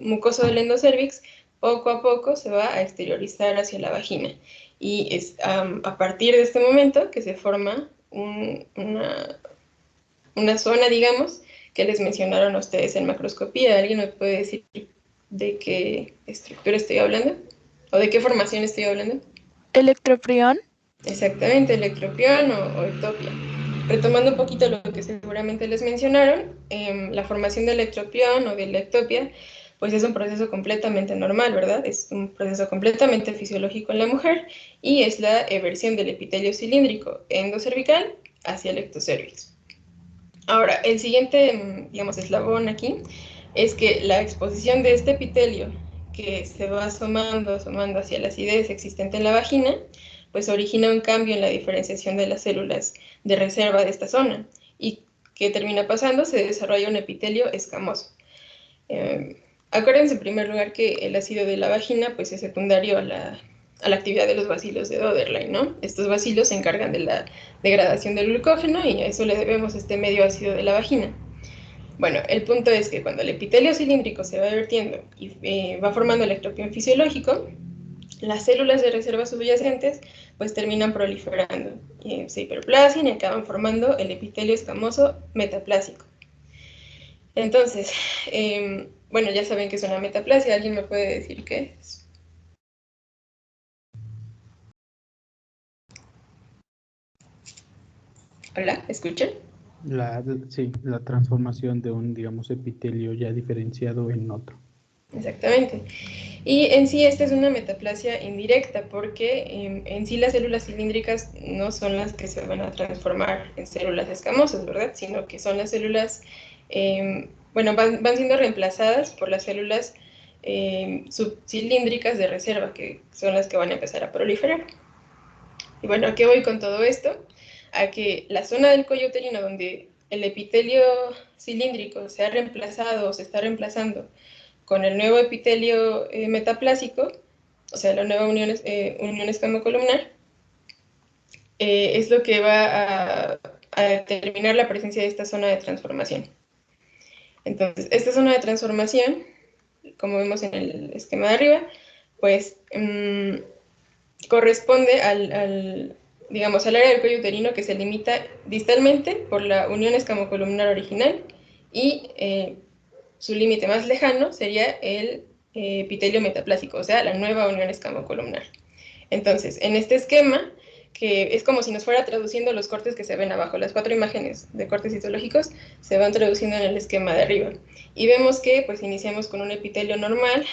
S2: mucoso del endocervix poco a poco se va a exteriorizar hacia la vagina. Y es a partir de este momento que se forma una zona, digamos, que les mencionaron a ustedes en macroscopía. ¿Alguien me puede decir de qué estructura estoy hablando? ¿O de qué formación estoy hablando?
S10: Electroprión.
S2: Exactamente, electropión o ectopia. Retomando un poquito lo que seguramente les mencionaron, la formación de electropión o de la ectopia, pues es un proceso completamente normal, ¿verdad? Es un proceso completamente fisiológico en la mujer y es la eversión del epitelio cilíndrico endocervical hacia el ectocervix. Ahora, el siguiente, digamos, eslabón aquí es que la exposición de este epitelio que se va asomando hacia la acidez existente en la vagina, pues origina un cambio en la diferenciación de las células de reserva de esta zona. ¿Y qué termina pasando? Se desarrolla un epitelio escamoso. Acuérdense en primer lugar que el ácido de la vagina pues es secundario a la actividad de los bacilos de Doederlein, ¿no? Estos bacilos se encargan de la degradación del glucógeno y a eso le debemos este medio ácido de la vagina. Bueno, el punto es que cuando el epitelio cilíndrico se va vertiendo y va formando el ectropión fisiológico, las células de reserva subyacentes pues terminan proliferando, se hiperplasian y acaban formando el epitelio escamoso metaplásico. Entonces, bueno, ya saben que es una metaplasia. ¿Alguien me puede decir qué es? Hola, ¿escuchan?
S4: Sí, la transformación de un, digamos, epitelio ya diferenciado en otro.
S2: Exactamente. Y en sí esta es una metaplasia indirecta porque en sí las células cilíndricas no son las que se van a transformar en células escamosas, ¿verdad? Sino que son las células, bueno, van siendo reemplazadas por las células subcilíndricas de reserva, que son las que van a empezar a proliferar. Y bueno, ¿a qué voy con todo esto? A que la zona del cuello uterino donde el epitelio cilíndrico se ha reemplazado o se está reemplazando con el nuevo epitelio metaplásico, o sea, la nueva unión escamocolumnar, es lo que va a determinar la presencia de esta zona de transformación. Entonces, esta zona de transformación, como vemos en el esquema de arriba, pues corresponde digamos, al área del cuello uterino que se limita distalmente por la unión escamocolumnar original y su límite más lejano sería el epitelio metaplásico, o sea, la nueva unión escamocolumnar. Entonces, en este esquema, que es como si nos fuera traduciendo los cortes que se ven abajo, las 4 imágenes de cortes histológicos se van traduciendo en el esquema de arriba. Y vemos que pues iniciamos con un epitelio normal,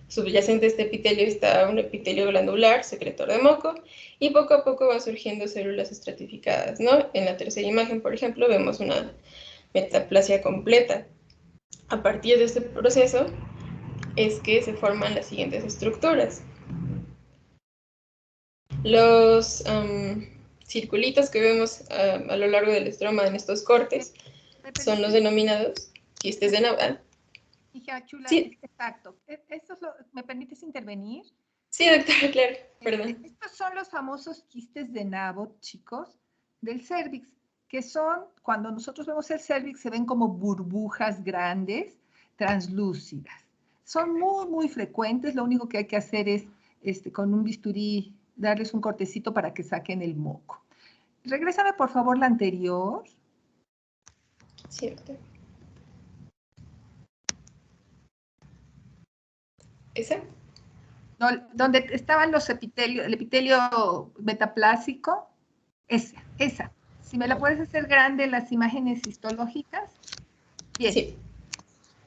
S2: subyacente a este epitelio está un epitelio glandular, secretor de moco, y poco a poco van surgiendo células estratificadas, ¿no? En la tercera imagen, por ejemplo, vemos una metaplasia completa. A partir de este proceso es que se forman las siguientes estructuras. Los circulitos que vemos a lo largo del estroma en estos cortes son los denominados quistes de Naudin.
S12: Hija chula,
S2: Sí.
S12: Exacto. ¿Me permites intervenir?
S2: Sí, doctora, claro, perdón.
S12: Estos son los famosos quistes de Nabot, chicos, del cérvix, que son, cuando nosotros vemos el cérvix, se ven como burbujas grandes, translúcidas. Son muy, muy frecuentes. Lo único que hay que hacer es, con un bisturí, darles un cortecito para que saquen el moco. Regrésame, por favor, la anterior.
S2: Cierto. ¿Esa?
S12: No, donde estaban los epitelios, el epitelio metaplásico, esa. Si me la puedes hacer grande en las imágenes histológicas. Bien. Sí.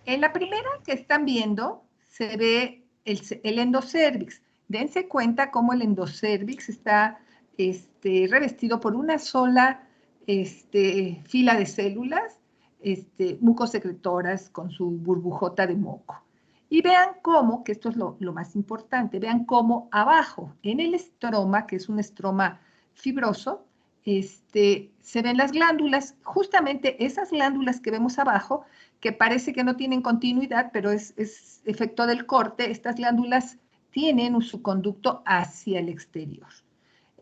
S12: En la primera que están viendo se ve el endocérvix. Dense cuenta cómo el endocérvix está revestido por una sola fila de células mucosecretoras con su burbujota de moco. Y vean cómo, que esto es lo más importante, vean cómo abajo, en el estroma, que es un estroma fibroso, se ven las glándulas, justamente esas glándulas que vemos abajo, que parece que no tienen continuidad, pero es efecto del corte, estas glándulas tienen su conducto hacia el exterior.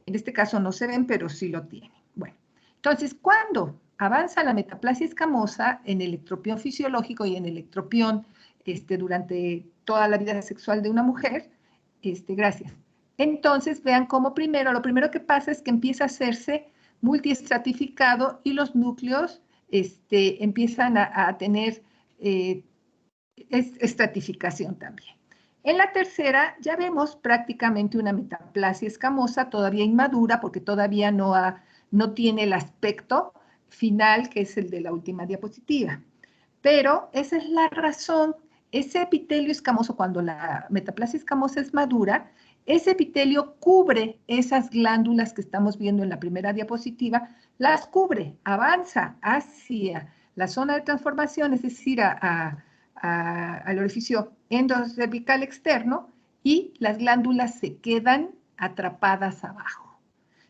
S12: En este caso no se ven, pero sí lo tienen. Bueno, entonces, cuando avanza la metaplasia escamosa en el ectropión fisiológico y en el ectropión durante toda la vida sexual de una mujer, gracias. Entonces, vean cómo lo primero que pasa es que empieza a hacerse multiestratificado y los núcleos empiezan a tener estratificación también. En la tercera ya vemos prácticamente una metaplasia escamosa todavía inmadura porque todavía no tiene el aspecto final que es el de la última diapositiva. Pero esa es la razón. Ese epitelio escamoso, cuando la metaplasia escamosa es madura, ese epitelio cubre esas glándulas que estamos viendo en la primera diapositiva, las cubre, avanza hacia la zona de transformación, es decir, al orificio endocervical externo, y las glándulas se quedan atrapadas abajo.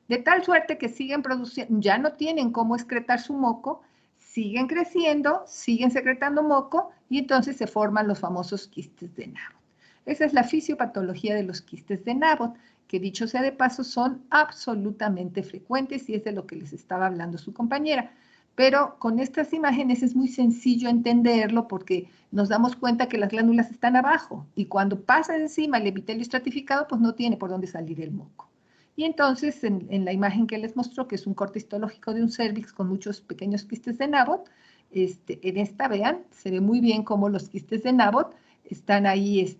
S12: De tal suerte que siguen produciendo, ya no tienen cómo excretar su moco, siguen creciendo, siguen secretando moco y entonces se forman los famosos quistes de Nabot. Esa es la fisiopatología de los quistes de Nabot, que dicho sea de paso son absolutamente frecuentes y es de lo que les estaba hablando su compañera. Pero con estas imágenes es muy sencillo entenderlo porque nos damos cuenta que las glándulas están abajo y cuando pasa encima el epitelio estratificado, pues no tiene por dónde salir el moco. Y entonces, en la imagen que les mostró, que es un corte histológico de un cervix con muchos pequeños quistes de Nabot, en esta, vean, se ve muy bien cómo los quistes de Nabot están ahí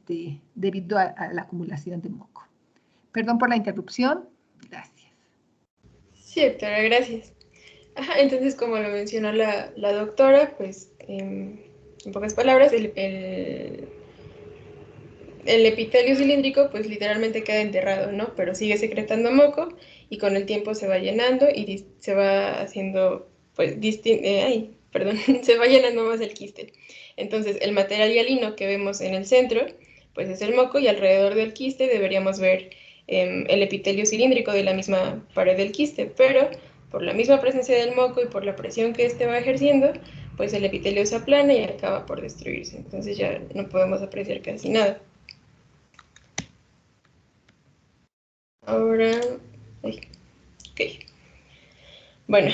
S12: debido a la acumulación de moco. Perdón por la interrupción. Gracias.
S2: Sí, doctora, gracias. Ajá, entonces, como lo mencionó la doctora, pues, en pocas palabras, el epitelio cilíndrico, pues, literalmente queda enterrado, ¿no? Pero sigue secretando moco y con el tiempo se va llenando y se va haciendo, pues, se va llenando más el quiste. Entonces, el material hialino que vemos en el centro, pues, es el moco y alrededor del quiste deberíamos ver el epitelio cilíndrico de la misma pared del quiste, pero por la misma presencia del moco y por la presión que este va ejerciendo, pues el epitelio se aplana y acaba por destruirse. Entonces ya no podemos apreciar casi nada. Ahora, ok. Bueno,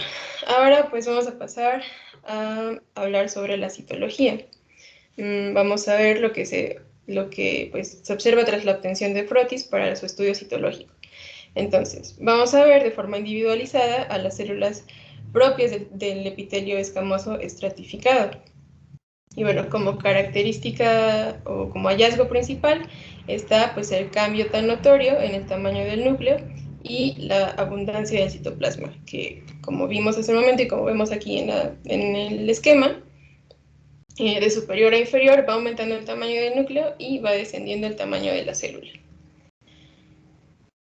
S2: ahora pues vamos a pasar a hablar sobre la citología. Vamos a ver lo que pues, se observa tras la obtención de frotis para su estudio citológico. Entonces, vamos a ver de forma individualizada a las células propias del epitelio escamoso estratificado. Y bueno, como característica o como hallazgo principal está pues el cambio tan notorio en el tamaño del núcleo y la abundancia del citoplasma, que como vimos hace un momento y como vemos aquí en el esquema, de superior a inferior va aumentando el tamaño del núcleo y va descendiendo el tamaño de la célula.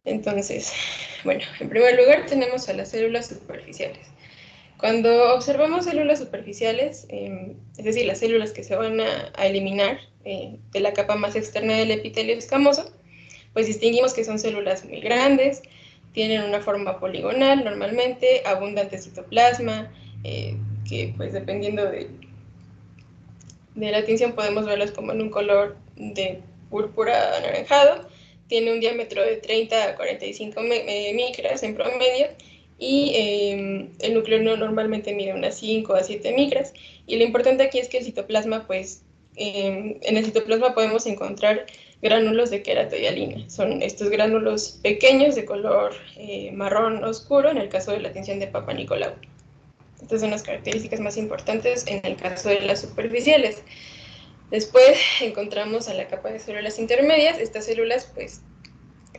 S2: Entonces, bueno, en primer lugar tenemos a las células superficiales. Cuando observamos células superficiales, es decir, las células que se van a eliminar de la capa más externa del epitelio escamoso, pues distinguimos que son células muy grandes, tienen una forma poligonal normalmente, abundante citoplasma, que pues dependiendo de la tinción podemos verlas como en un color de púrpura anaranjado, tiene un diámetro de 30 a 45 micras en promedio y el núcleo normalmente mide unas 5 a 7 micras. Y lo importante aquí es que el citoplasma, pues, en el citoplasma podemos encontrar gránulos de queratohialina. Son estos gránulos pequeños de color marrón oscuro en el caso de la tinción de Papa Nicolau. Estas son las características más importantes en el caso de las superficiales. Después encontramos a la capa de células intermedias. Estas células pues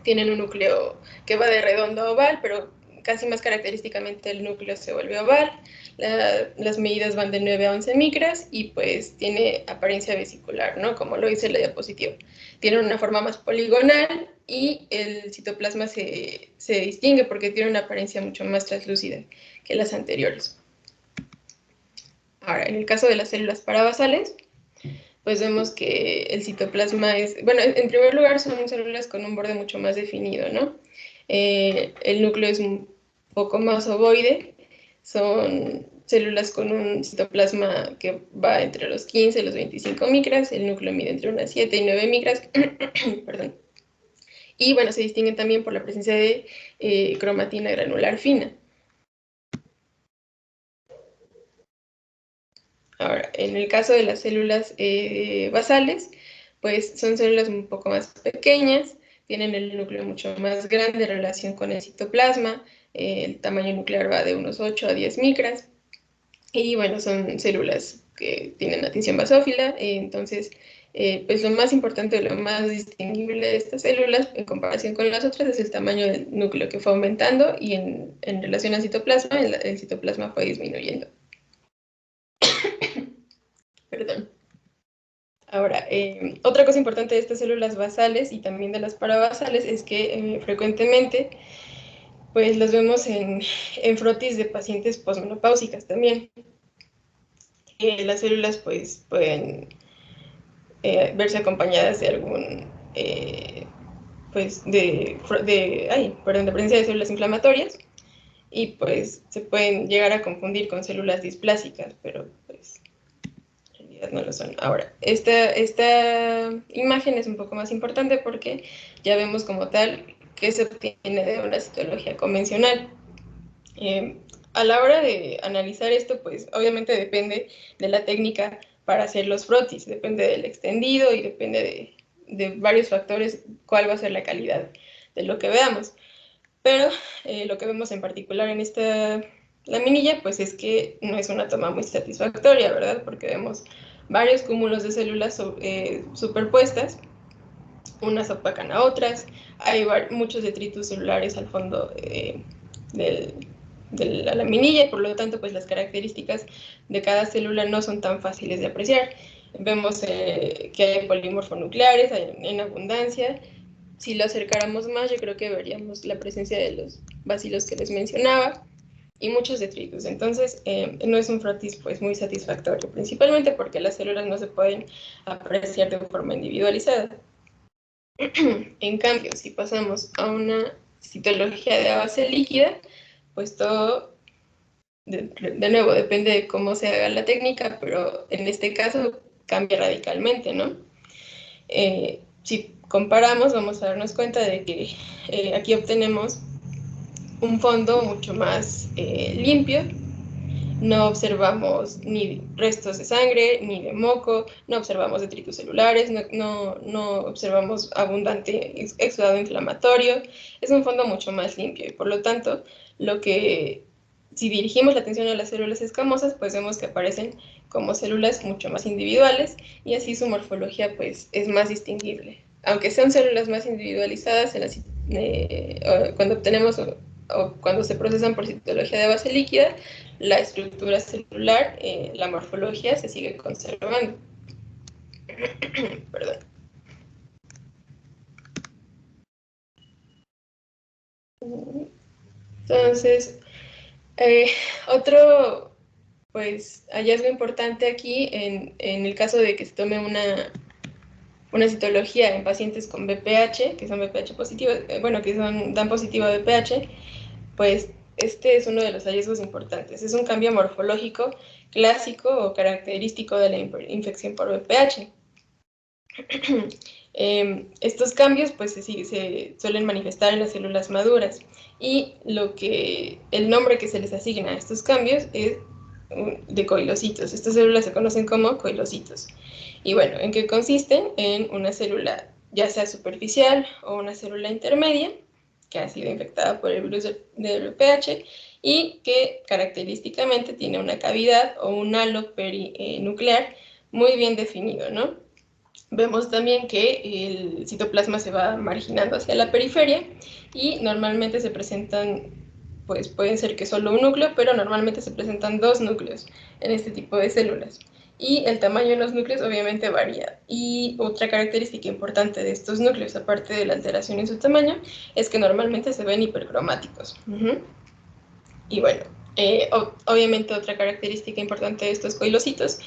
S2: tienen un núcleo que va de redondo a oval, pero casi más característicamente el núcleo se vuelve oval. Las medidas van de 9 a 11 micras y pues tiene apariencia vesicular, ¿no? Como lo dice la diapositiva. Tiene una forma más poligonal y el citoplasma se distingue porque tiene una apariencia mucho más translúcida que las anteriores. Ahora, en el caso de las células parabasales, pues vemos que el citoplasma es, bueno, en primer lugar son células con un borde mucho más definido, ¿no? El núcleo es un poco más ovoide, son células con un citoplasma que va entre los 15 y los 25 micras, el núcleo mide entre unas 7 y 9 micras, perdón. Y bueno, se distinguen también por la presencia de cromatina granular fina. Ahora, en el caso de las células basales, pues son células un poco más pequeñas, tienen el núcleo mucho más grande en relación con el citoplasma, el tamaño nuclear va de unos 8 a 10 micras, y bueno, son células que tienen la tinción basófila, entonces, pues lo más importante, lo más distinguible de estas células en comparación con las otras es el tamaño del núcleo que fue aumentando y en relación al citoplasma, el citoplasma fue disminuyendo. Perdón. Ahora, otra cosa importante de estas células basales y también de las parabasales es que frecuentemente pues las vemos en frotis de pacientes posmenopáusicas también. Las células pues pueden verse acompañadas de pues, de presencia de células inflamatorias, y pues se pueden llegar a confundir con células displásicas, pero pues en realidad no lo son. Ahora, esta imagen es un poco más importante porque ya vemos como tal que se obtiene de una citología convencional. A la hora de analizar esto, pues obviamente depende de la técnica para hacer los frotis, depende del extendido y depende de varios factores cuál va a ser la calidad de lo que veamos. Pero lo que vemos en particular en esta laminilla, pues es que no es una toma muy satisfactoria, ¿verdad? Porque vemos varios cúmulos de células superpuestas, unas opacan a otras, hay muchos detritus celulares al fondo de la laminilla, y por lo tanto, pues las características de cada célula no son tan fáciles de apreciar. Vemos que hay polimorfonucleares en abundancia. Si lo acercáramos más, yo creo que veríamos la presencia de los bacilos que les mencionaba y muchos detritus. Entonces, no es un frotis pues muy satisfactorio, principalmente porque las células no se pueden apreciar de forma individualizada. En cambio, si pasamos a una citología de base líquida, pues todo, de nuevo, depende de cómo se haga la técnica, pero en este caso cambia radicalmente, ¿no? Si comparamos, vamos a darnos cuenta de que aquí obtenemos un fondo mucho más limpio. No observamos ni restos de sangre, ni de moco, no observamos detritus celulares, no observamos abundante exudado inflamatorio. Es un fondo mucho más limpio y por lo tanto, si dirigimos la atención a las células escamosas, pues vemos que aparecen como células mucho más individuales y así su morfología pues es más distinguible. Aunque sean células más individualizadas, cuando obtenemos o cuando se procesan por citología de base líquida, la estructura celular, la morfología se sigue conservando. Perdón. Entonces, otro pues hallazgo importante aquí en el caso de que se tome una citología en pacientes con BPH, que son BPH positivos, que dan positivo a BPH, pues este es uno de los hallazgos importantes. Es un cambio morfológico clásico o característico de la infección por VPH. Estos cambios pues se suelen manifestar en las células maduras y el nombre que se les asigna a estos cambios es de coilocitos. Estas células se conocen como coilocitos. Y bueno, ¿en qué consisten? En una célula ya sea superficial o una célula intermedia que ha sido infectada por el virus del VPH y que característicamente tiene una cavidad o un halo perinuclear muy bien definido, ¿no? Vemos también que el citoplasma se va marginando hacia la periferia y normalmente se presentan, pues pueden ser que solo un núcleo, pero normalmente se presentan 2 núcleos en este tipo de células. Y el tamaño de los núcleos obviamente varía. Y otra característica importante de estos núcleos, aparte de la alteración en su tamaño, es que normalmente se ven hipercromáticos. Y bueno, obviamente otra característica importante de estos coilocitos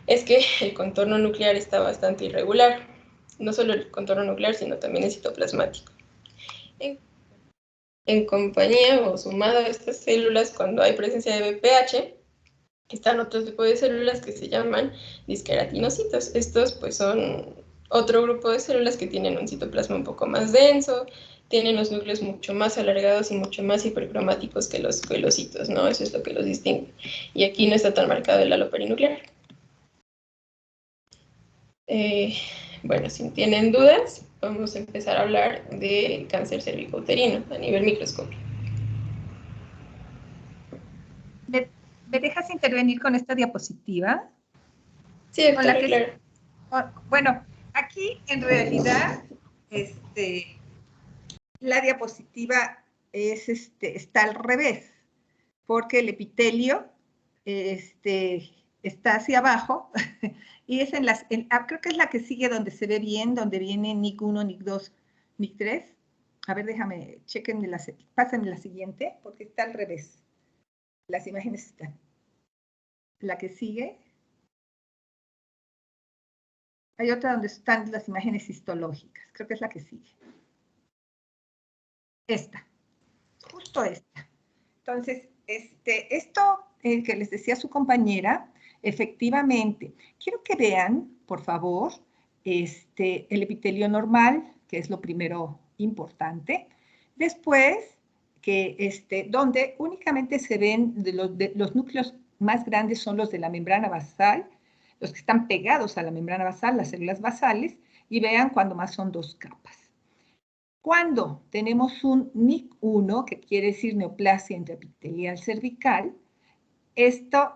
S2: es que el contorno nuclear está bastante irregular. No solo el contorno nuclear, sino también el citoplasmático. En compañía o sumado a estas células, cuando hay presencia de BPH, están otros tipos de células que se llaman disqueratinocitos. Estos pues son otro grupo de células que tienen un citoplasma un poco más denso, tienen los núcleos mucho más alargados y mucho más hipercromáticos que los coilocitos, ¿no? Eso es lo que los distingue. Y aquí no está tan marcado el halo perinuclear. Bueno, si tienen dudas, vamos a empezar a hablar del cáncer cervicouterino a nivel microscópico.
S12: ¿Me dejas intervenir con esta diapositiva?
S2: Sí, doctora, claro.
S12: Bueno, aquí en realidad la diapositiva está al revés, porque el epitelio está hacia abajo y es creo que es la que sigue donde se ve bien, donde viene NIC 1, NIC 2, NIC 3. A ver, déjame, pásenme la siguiente, porque está al revés. Las imágenes están. La que sigue. Hay otra donde están las imágenes histológicas. Creo que es la que sigue. Esta, justo esta. Entonces, esto que les decía su compañera, efectivamente, quiero que vean, por favor, el epitelio normal, que es lo primero importante. Después, donde únicamente se ven los núcleos más grandes son los de la membrana basal, los que están pegados a la membrana basal, las células basales, y vean cuando más son 2 capas. Cuando tenemos un NIC1, que quiere decir neoplasia intraepitelial cervical,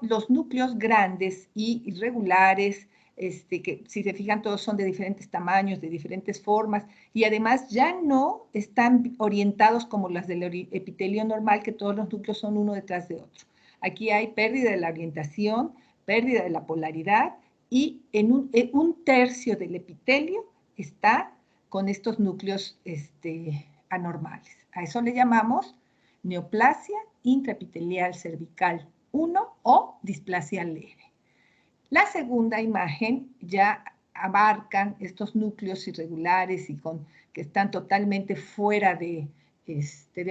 S12: los núcleos grandes y irregulares, que si se fijan todos son de diferentes tamaños, de diferentes formas, y además ya no están orientados como las del epitelio normal, que todos los núcleos son uno detrás de otro. Aquí hay pérdida de la orientación, pérdida de la polaridad, y en un tercio del epitelio está con estos núcleos anormales. A eso le llamamos neoplasia intraepitelial cervical 1 o displasia leve. La segunda imagen ya abarcan estos núcleos irregulares y que están totalmente fuera de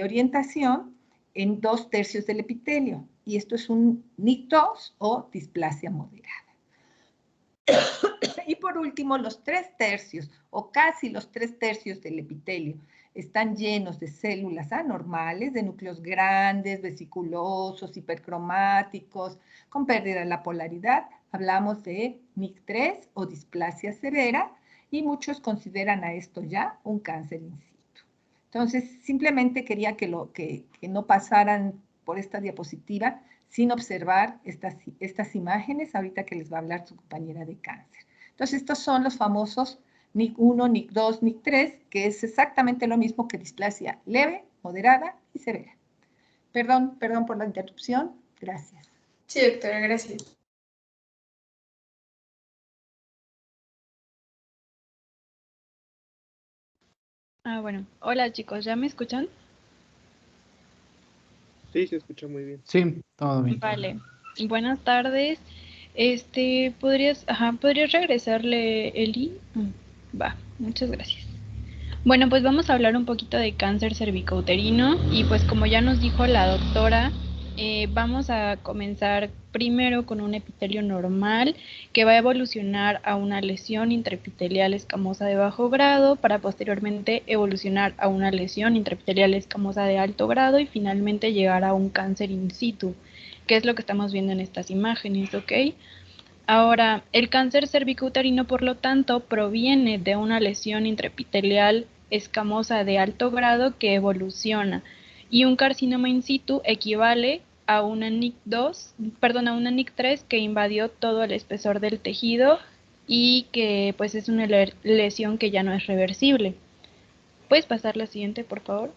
S12: orientación en 2/3 del epitelio. Y esto es un NIC2 o displasia moderada. Y por último, los 3/3 o casi los 3/3 del epitelio están llenos de células anormales, de núcleos grandes, vesiculosos, hipercromáticos, con pérdida de la polaridad. Hablamos de NIC3 o displasia severa y muchos consideran a esto ya un cáncer in situ. Entonces, simplemente quería que no pasaran por esta diapositiva sin observar estas imágenes, ahorita que les va a hablar su compañera de cáncer. Entonces, estos son los famosos NIC1, NIC2, NIC3, que es exactamente lo mismo que displasia leve, moderada y severa. Perdón por la interrupción. Gracias.
S2: Sí, doctora, gracias.
S13: Bueno. Hola, chicos, ¿ya me escuchan?
S6: Sí, se escucha muy bien.
S4: Sí, todo bien.
S13: Vale. Buenas tardes. ¿Podrías regresarle, Eli? Va, muchas gracias. Bueno, pues vamos a hablar un poquito de cáncer cervicouterino y pues como ya nos dijo la doctora, vamos a comenzar primero con un epitelio normal que va a evolucionar a una lesión intraepitelial escamosa de bajo grado para posteriormente evolucionar a una lesión intraepitelial escamosa de alto grado y finalmente llegar a un cáncer in situ, que es lo que estamos viendo en estas imágenes, ¿ok? Ahora, el cáncer cervicouterino, por lo tanto, proviene de una lesión intraepitelial escamosa de alto grado que evoluciona y un carcinoma in situ equivale a una NIC3 que invadió todo el espesor del tejido y que pues es una lesión que ya no es reversible. ¿Puedes pasar la siguiente, por favor?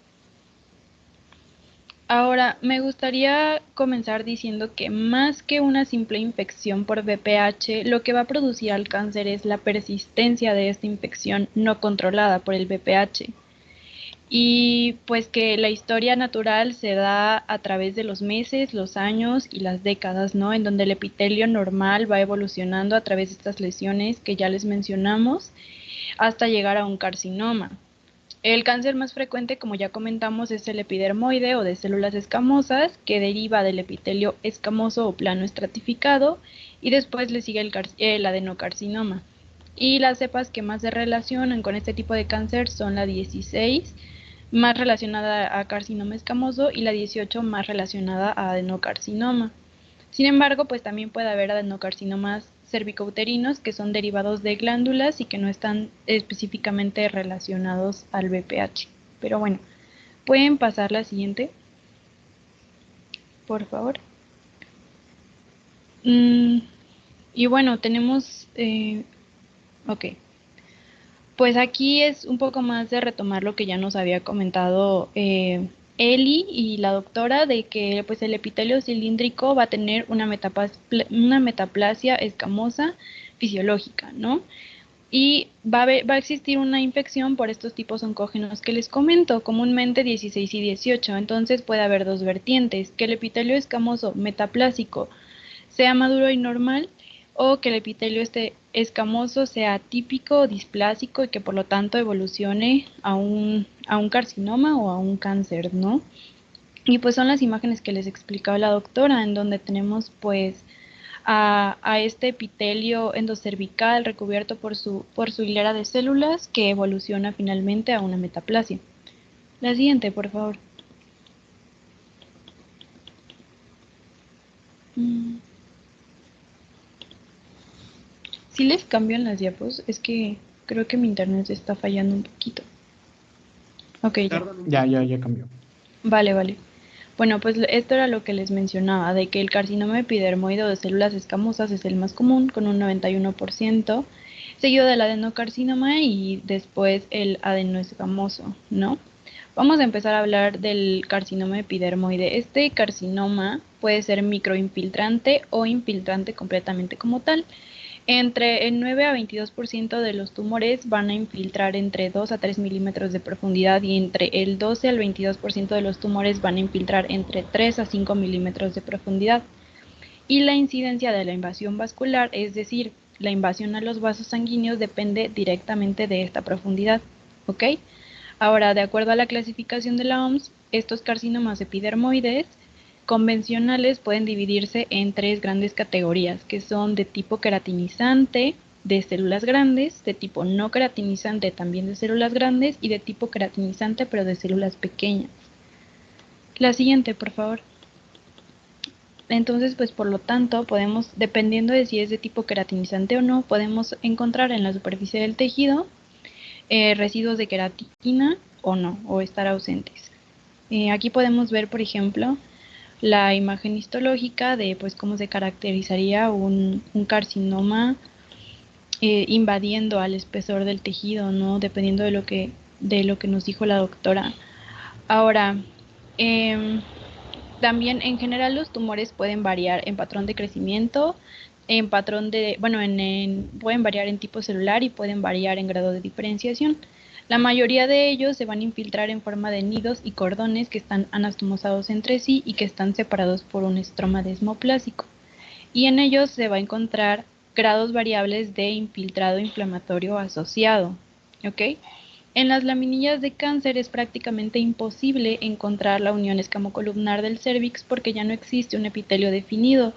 S13: Ahora, me gustaría comenzar diciendo que más que una simple infección por VPH, lo que va a producir al cáncer es la persistencia de esta infección no controlada por el VPH. Y pues que la historia natural se da a través de los meses, los años y las décadas, ¿no? En donde el epitelio normal va evolucionando a través de estas lesiones que ya les mencionamos hasta llegar a un carcinoma. El cáncer más frecuente, como ya comentamos, es el epidermoide o de células escamosas, que deriva del epitelio escamoso o plano estratificado, y después le sigue el adenocarcinoma. Y las cepas que más se relacionan con este tipo de cáncer son la 16, más relacionada a carcinoma escamoso, y la 18, más relacionada a adenocarcinoma. Sin embargo, pues también puede haber adenocarcinomas cervicouterinos que son derivados de glándulas y que no están específicamente relacionados al VPH. Pero bueno, ¿pueden pasar la siguiente? Por favor. Y bueno, tenemos... ok. Pues aquí es un poco más de retomar lo que ya nos había comentado Eli y la doctora, de que pues el epitelio cilíndrico va a tener una metaplasia escamosa fisiológica, ¿no? Y va a existir una infección por estos tipos oncógenos que les comento, comúnmente 16 y 18, entonces puede haber dos vertientes, que el epitelio escamoso metaplásico sea maduro y normal, o que el epitelio escamoso sea atípico o displásico y que por lo tanto evolucione a un carcinoma o a un cáncer, ¿no? Y pues son las imágenes que les explicaba la doctora, en donde tenemos pues a este epitelio endocervical recubierto por su hilera de células que evoluciona finalmente a una metaplasia. La siguiente, por favor. Si les cambian las diapos, es que creo que mi internet está fallando un poquito. Ok, ya.
S4: Ya cambió.
S13: Vale. Bueno, pues esto era lo que les mencionaba, de que el carcinoma epidermoide de células escamosas es el más común, con un 91%, seguido del adenocarcinoma y después el adenoescamoso, ¿no? Vamos a empezar a hablar del carcinoma epidermoide. Este carcinoma puede ser microinfiltrante o infiltrante completamente como tal. Entre el 9 a 22% de los tumores van a infiltrar entre 2 a 3 milímetros de profundidad y entre el 12 al 22% de los tumores van a infiltrar entre 3 a 5 milímetros de profundidad. Y la incidencia de la invasión vascular, es decir, la invasión a los vasos sanguíneos, depende directamente de esta profundidad, ¿ok? Ahora, de acuerdo a la clasificación de la OMS, estos carcinomas epidermoides convencionales pueden dividirse en 3 grandes categorías, que son de tipo queratinizante, de células grandes, de tipo no queratinizante también de células grandes y de tipo queratinizante pero de células pequeñas. La siguiente, por favor. Entonces, pues por lo tanto, podemos, dependiendo de si es de tipo queratinizante o no, podemos encontrar en la superficie del tejido residuos de queratina o no, o estar ausentes. Aquí podemos ver, por ejemplo, la imagen histológica de pues cómo se caracterizaría un carcinoma invadiendo al espesor del tejido, ¿no? Dependiendo de lo que nos dijo la doctora. Ahora, también en general los tumores pueden variar en patrón de crecimiento, en patrón de, pueden variar en tipo celular y pueden variar en grado de diferenciación. La mayoría de ellos se van a infiltrar en forma de nidos y cordones que están anastomosados entre sí y que están separados por un estroma desmoplásico. Y en ellos se va a encontrar grados variables de infiltrado inflamatorio asociado, ¿ok? En las laminillas de cáncer es prácticamente imposible encontrar la unión escamocolumnar del cérvix porque ya no existe un epitelio definido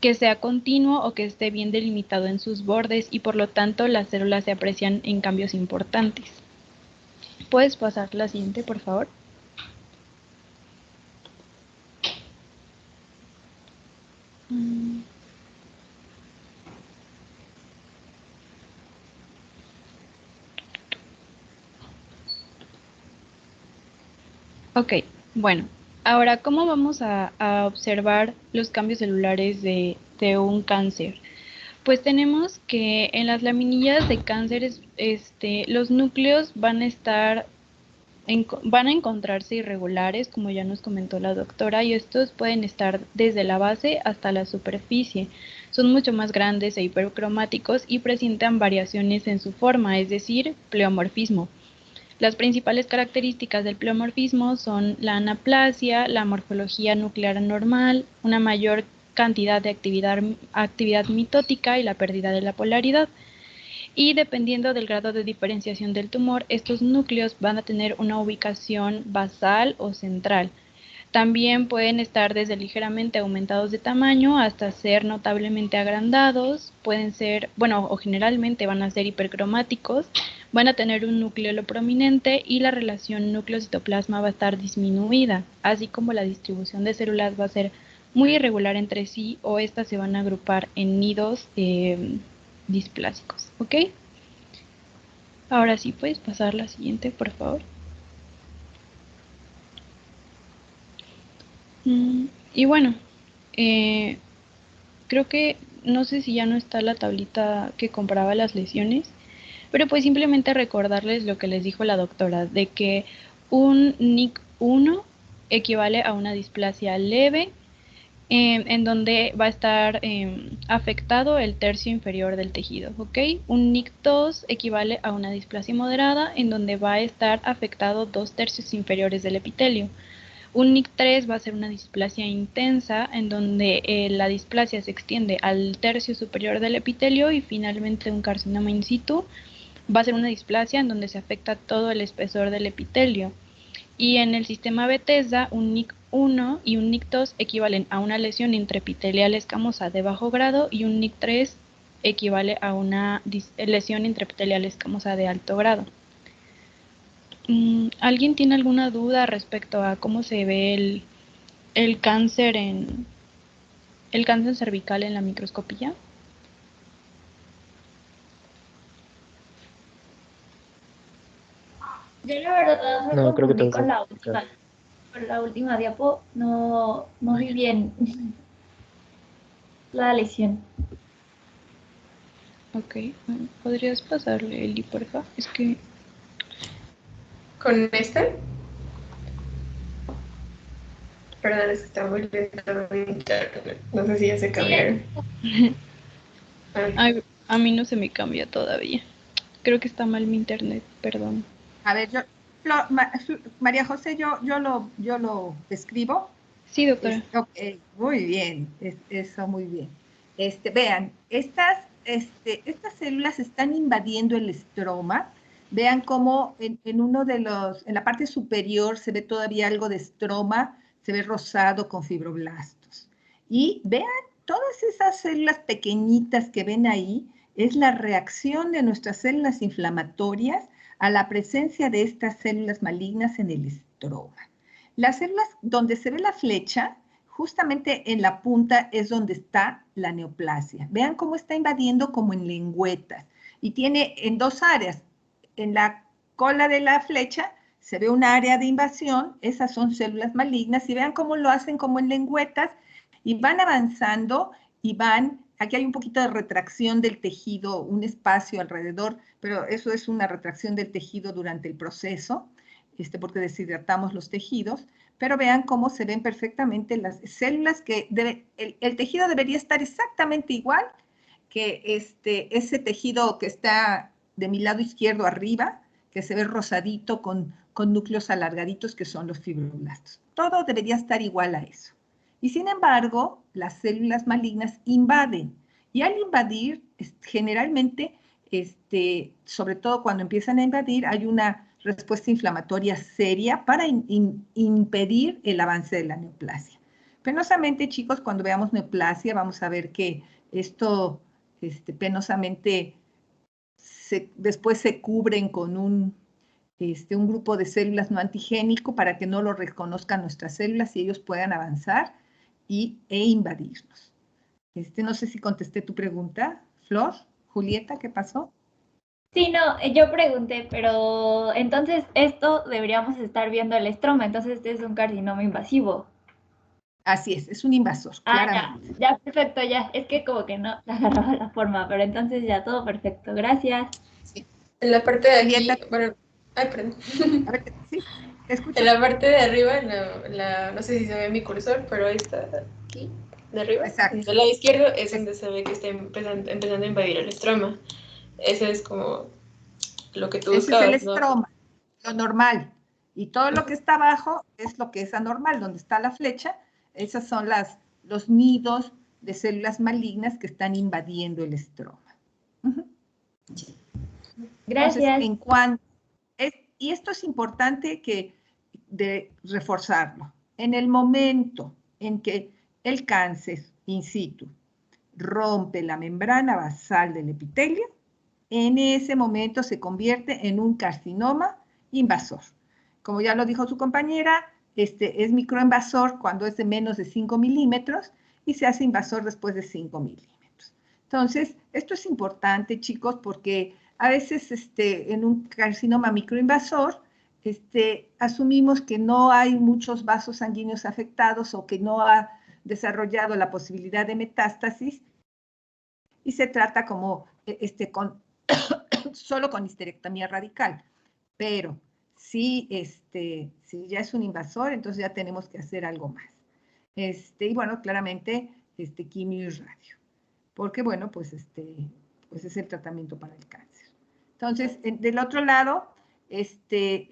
S13: que sea continuo o que esté bien delimitado en sus bordes y por lo tanto las células se aprecian en cambios importantes. ¿Puedes pasar la siguiente, por favor? Ok, bueno, ahora, ¿cómo vamos a observar los cambios celulares de un cáncer? Pues tenemos que en las laminillas de cáncer los núcleos van a encontrarse irregulares, como ya nos comentó la doctora, y estos pueden estar desde la base hasta la superficie. Son mucho más grandes e hipercromáticos y presentan variaciones en su forma, es decir, pleomorfismo. Las principales características del pleomorfismo son la anaplasia, la morfología nuclear anormal, una mayor cantidad de actividad mitótica y la pérdida de la polaridad. Y dependiendo del grado de diferenciación del tumor, estos núcleos van a tener una ubicación basal o central. También pueden estar desde ligeramente aumentados de tamaño hasta ser notablemente agrandados, pueden ser, o generalmente van a ser hipercromáticos, van a tener un núcleo prominente y la relación núcleo-citoplasma va a estar disminuida, así como la distribución de células va a ser muy irregular entre sí o estas se van a agrupar en nidos displásicos, ¿ok? Ahora sí, puedes pasar la siguiente, por favor. Y bueno, creo que, no sé si ya no está la tablita que compraba las lesiones, pero pues simplemente recordarles lo que les dijo la doctora, de que un NIC1 equivale a una displasia leve, en donde va a estar afectado el tercio inferior del tejido, ¿ok? Un NIC2 equivale a una displasia moderada, en donde va a estar afectado 2 tercios inferiores del epitelio. Un NIC3 va a ser una displasia intensa, en donde la displasia se extiende al tercio superior del epitelio, y finalmente un carcinoma in situ va a ser una displasia en donde se afecta todo el espesor del epitelio. Y en el sistema Bethesda, un NIC1 y un NIC2 equivalen a una lesión intraepitelial escamosa de bajo grado, y un NIC3 equivale a una lesión intraepitelial escamosa de alto grado. ¿Alguien tiene alguna duda respecto a cómo se ve el cáncer cervical en la microscopía?
S14: Yo la verdad me
S11: No, creo que
S14: confundí
S11: todo
S14: con la última diapo, no vi bien la lesión.
S13: Ok, ¿podrías pasarle el porfa? Es que...
S2: ¿Con este? Perdón, es que está muy lento mi internet. No sé si ya se cambiaron.
S13: Ay, a mí no se me cambia todavía. Creo que está mal mi internet, perdón.
S12: A ver, María José, yo lo escribo.
S13: Sí, doctora.
S12: Ok, muy bien, eso muy bien. Vean, estas células están invadiendo el estroma. Vean cómo en uno de en la parte superior se ve todavía algo de estroma, se ve rosado con fibroblastos. Y vean, todas esas células pequeñitas que ven ahí, es la reacción de nuestras células inflamatorias a la presencia de estas células malignas en el estroma. Las células donde se ve la flecha, justamente en la punta es donde está la neoplasia. Vean cómo está invadiendo como en lengüetas. Y tiene en dos áreas. En la cola de la flecha se ve un área de invasión, esas son células malignas, y vean cómo lo hacen como en lengüetas, y van avanzando y aquí hay un poquito de retracción del tejido, un espacio alrededor, pero eso es una retracción del tejido durante el proceso, porque deshidratamos los tejidos, pero vean cómo se ven perfectamente las células que el tejido debería estar exactamente igual que ese tejido que está de mi lado izquierdo arriba, que se ve rosadito con núcleos alargaditos que son los fibroblastos. Todo debería estar igual a eso. Y sin embargo, las células malignas invaden. Y al invadir, generalmente, sobre todo cuando empiezan a invadir, hay una respuesta inflamatoria seria para impedir el avance de la neoplasia. Penosamente, chicos, cuando veamos neoplasia, vamos a ver que esto penosamente después se cubren con un grupo de células no antigénico para que no lo reconozcan nuestras células y ellos puedan avanzar e invadirnos. No sé si contesté tu pregunta, Flor. Julieta, ¿qué pasó?
S14: Sí, no, yo pregunté, pero entonces esto deberíamos estar viendo el estroma, entonces este es un carcinoma invasivo.
S12: Así es un invasor, claramente.
S14: Ya, perfecto, ya. Es que como que no agarraba la forma, pero entonces ya todo perfecto. Gracias.
S2: Sí. En la parte de aquí, bueno, ay, perdón.
S12: A ver, sí, escucho.
S2: En la parte de arriba, no sé si se ve mi cursor, pero ahí está, aquí, de arriba.
S12: Exacto.
S2: Del lado izquierdo es donde se ve que está empezando a invadir el estroma. Ese es como lo que tú buscabas,
S12: ese es el estroma, ¿no? Lo normal. Y todo lo que está abajo es lo que es anormal, donde está la flecha. Esas son los nidos de células malignas que están invadiendo el estroma.
S14: Gracias.
S12: Entonces, y esto es importante de reforzarlo. En el momento en que el cáncer in situ rompe la membrana basal del epitelio, en ese momento se convierte en un carcinoma invasor. Como ya lo dijo su compañera, es microinvasor cuando es de menos de 5 milímetros y se hace invasor después de 5 milímetros. Entonces, esto es importante, chicos, porque a veces en un carcinoma microinvasor asumimos que no hay muchos vasos sanguíneos afectados o que no ha desarrollado la posibilidad de metástasis y se trata como solo con histerectomía radical. Pero si ya es un invasor, entonces ya tenemos que hacer algo más. Y bueno, claramente quimio y radio. Porque bueno, pues es el tratamiento para el cáncer. Entonces, del otro lado,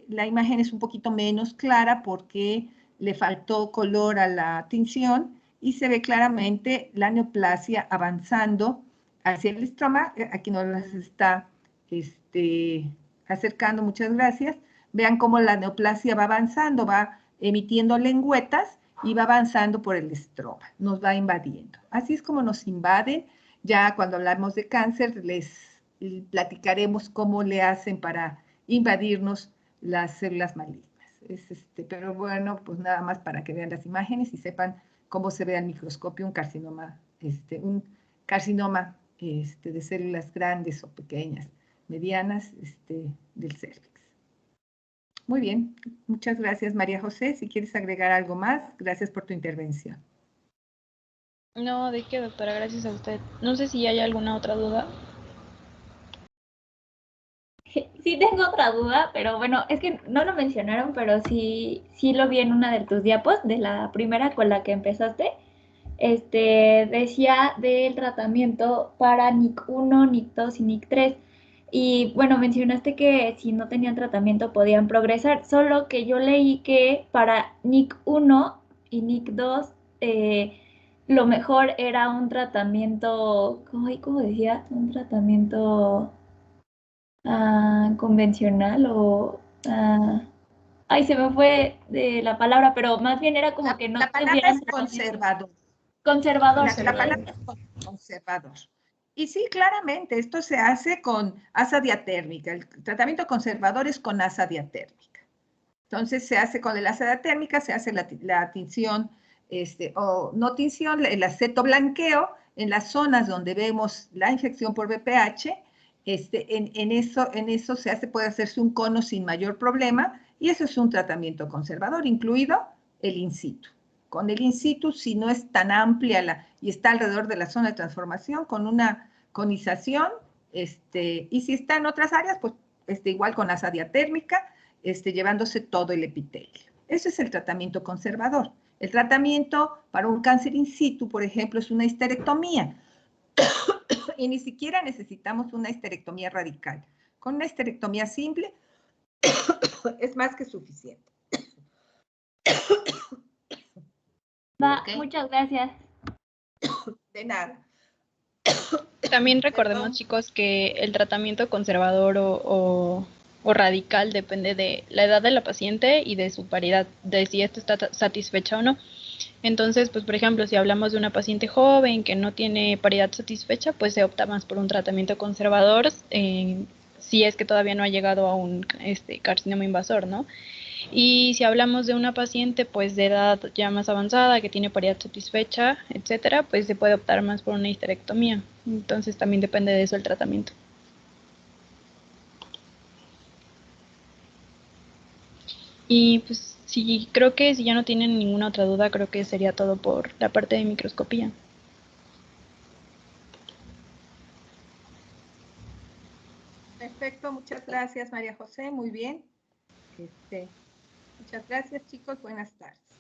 S12: la imagen es un poquito menos clara porque le faltó color a la tinción y se ve claramente la neoplasia avanzando hacia el estroma. Aquí nos las está acercando, muchas gracias. Vean cómo la neoplasia va avanzando, va emitiendo lengüetas y va avanzando por el estroma, nos va invadiendo. Así es como nos invaden. Ya cuando hablamos de cáncer les platicaremos cómo le hacen para invadirnos las células malignas. Pero bueno, pues nada más para que vean las imágenes y sepan cómo se ve al microscopio un carcinoma, de células grandes o pequeñas, medianas, del cérvix. Muy bien, muchas gracias María José. Si quieres agregar algo más, gracias por tu intervención.
S13: No, ¿de qué, doctora? Gracias a usted. No sé si hay alguna otra duda.
S14: Sí tengo otra duda, pero bueno, es que no lo mencionaron, pero sí lo vi en una de tus diapos, de la primera con la que empezaste. Decía del tratamiento para NIC 1, NIC 2 y NIC 3. Y bueno, mencionaste que si no tenían tratamiento podían progresar, solo que yo leí que para NIC 1 y NIC 2 lo mejor era un tratamiento, ¿cómo decía? Un tratamiento convencional o... ay, se me fue de la palabra, pero más bien era como que no
S12: la palabra
S14: tuvieran
S12: es conservador.
S14: Conservador.
S12: La palabra es conservador. Y sí, claramente, esto se hace con asa diatérmica. El tratamiento conservador es con asa diatérmica. Entonces, se hace con el asa diatérmica, se hace la tinción, o no tinción, el acetoblanqueo en las zonas donde vemos la infección por VPH. En eso puede hacerse un cono sin mayor problema, y eso es un tratamiento conservador, incluido el in situ. Con el in situ, si no es tan amplia y está alrededor de la zona de transformación, con una conización, y si está en otras áreas, pues igual con asa diatérmica, llevándose todo el epitelio. Ese es el tratamiento conservador. El tratamiento para un cáncer in situ, por ejemplo, es una histerectomía. Y ni siquiera necesitamos una histerectomía radical. Con una histerectomía simple es más que suficiente.
S14: Okay. Muchas gracias.
S12: De nada.
S13: También recordemos, chicos, que el tratamiento conservador o radical depende de la edad de la paciente y de su paridad, de si esta está satisfecha o no. Entonces, pues por ejemplo, si hablamos de una paciente joven que no tiene paridad satisfecha, pues se opta más por un tratamiento conservador, si es que todavía no ha llegado a un carcinoma invasor, ¿no? Y si hablamos de una paciente pues de edad ya más avanzada, que tiene paridad satisfecha, etcétera, pues se puede optar más por una histerectomía. Entonces también depende de eso el tratamiento. Y pues sí, creo que si ya no tienen ninguna otra duda, creo que sería todo por la parte de microscopía.
S12: Perfecto, muchas gracias María José, muy bien. Muchas gracias chicos, buenas tardes.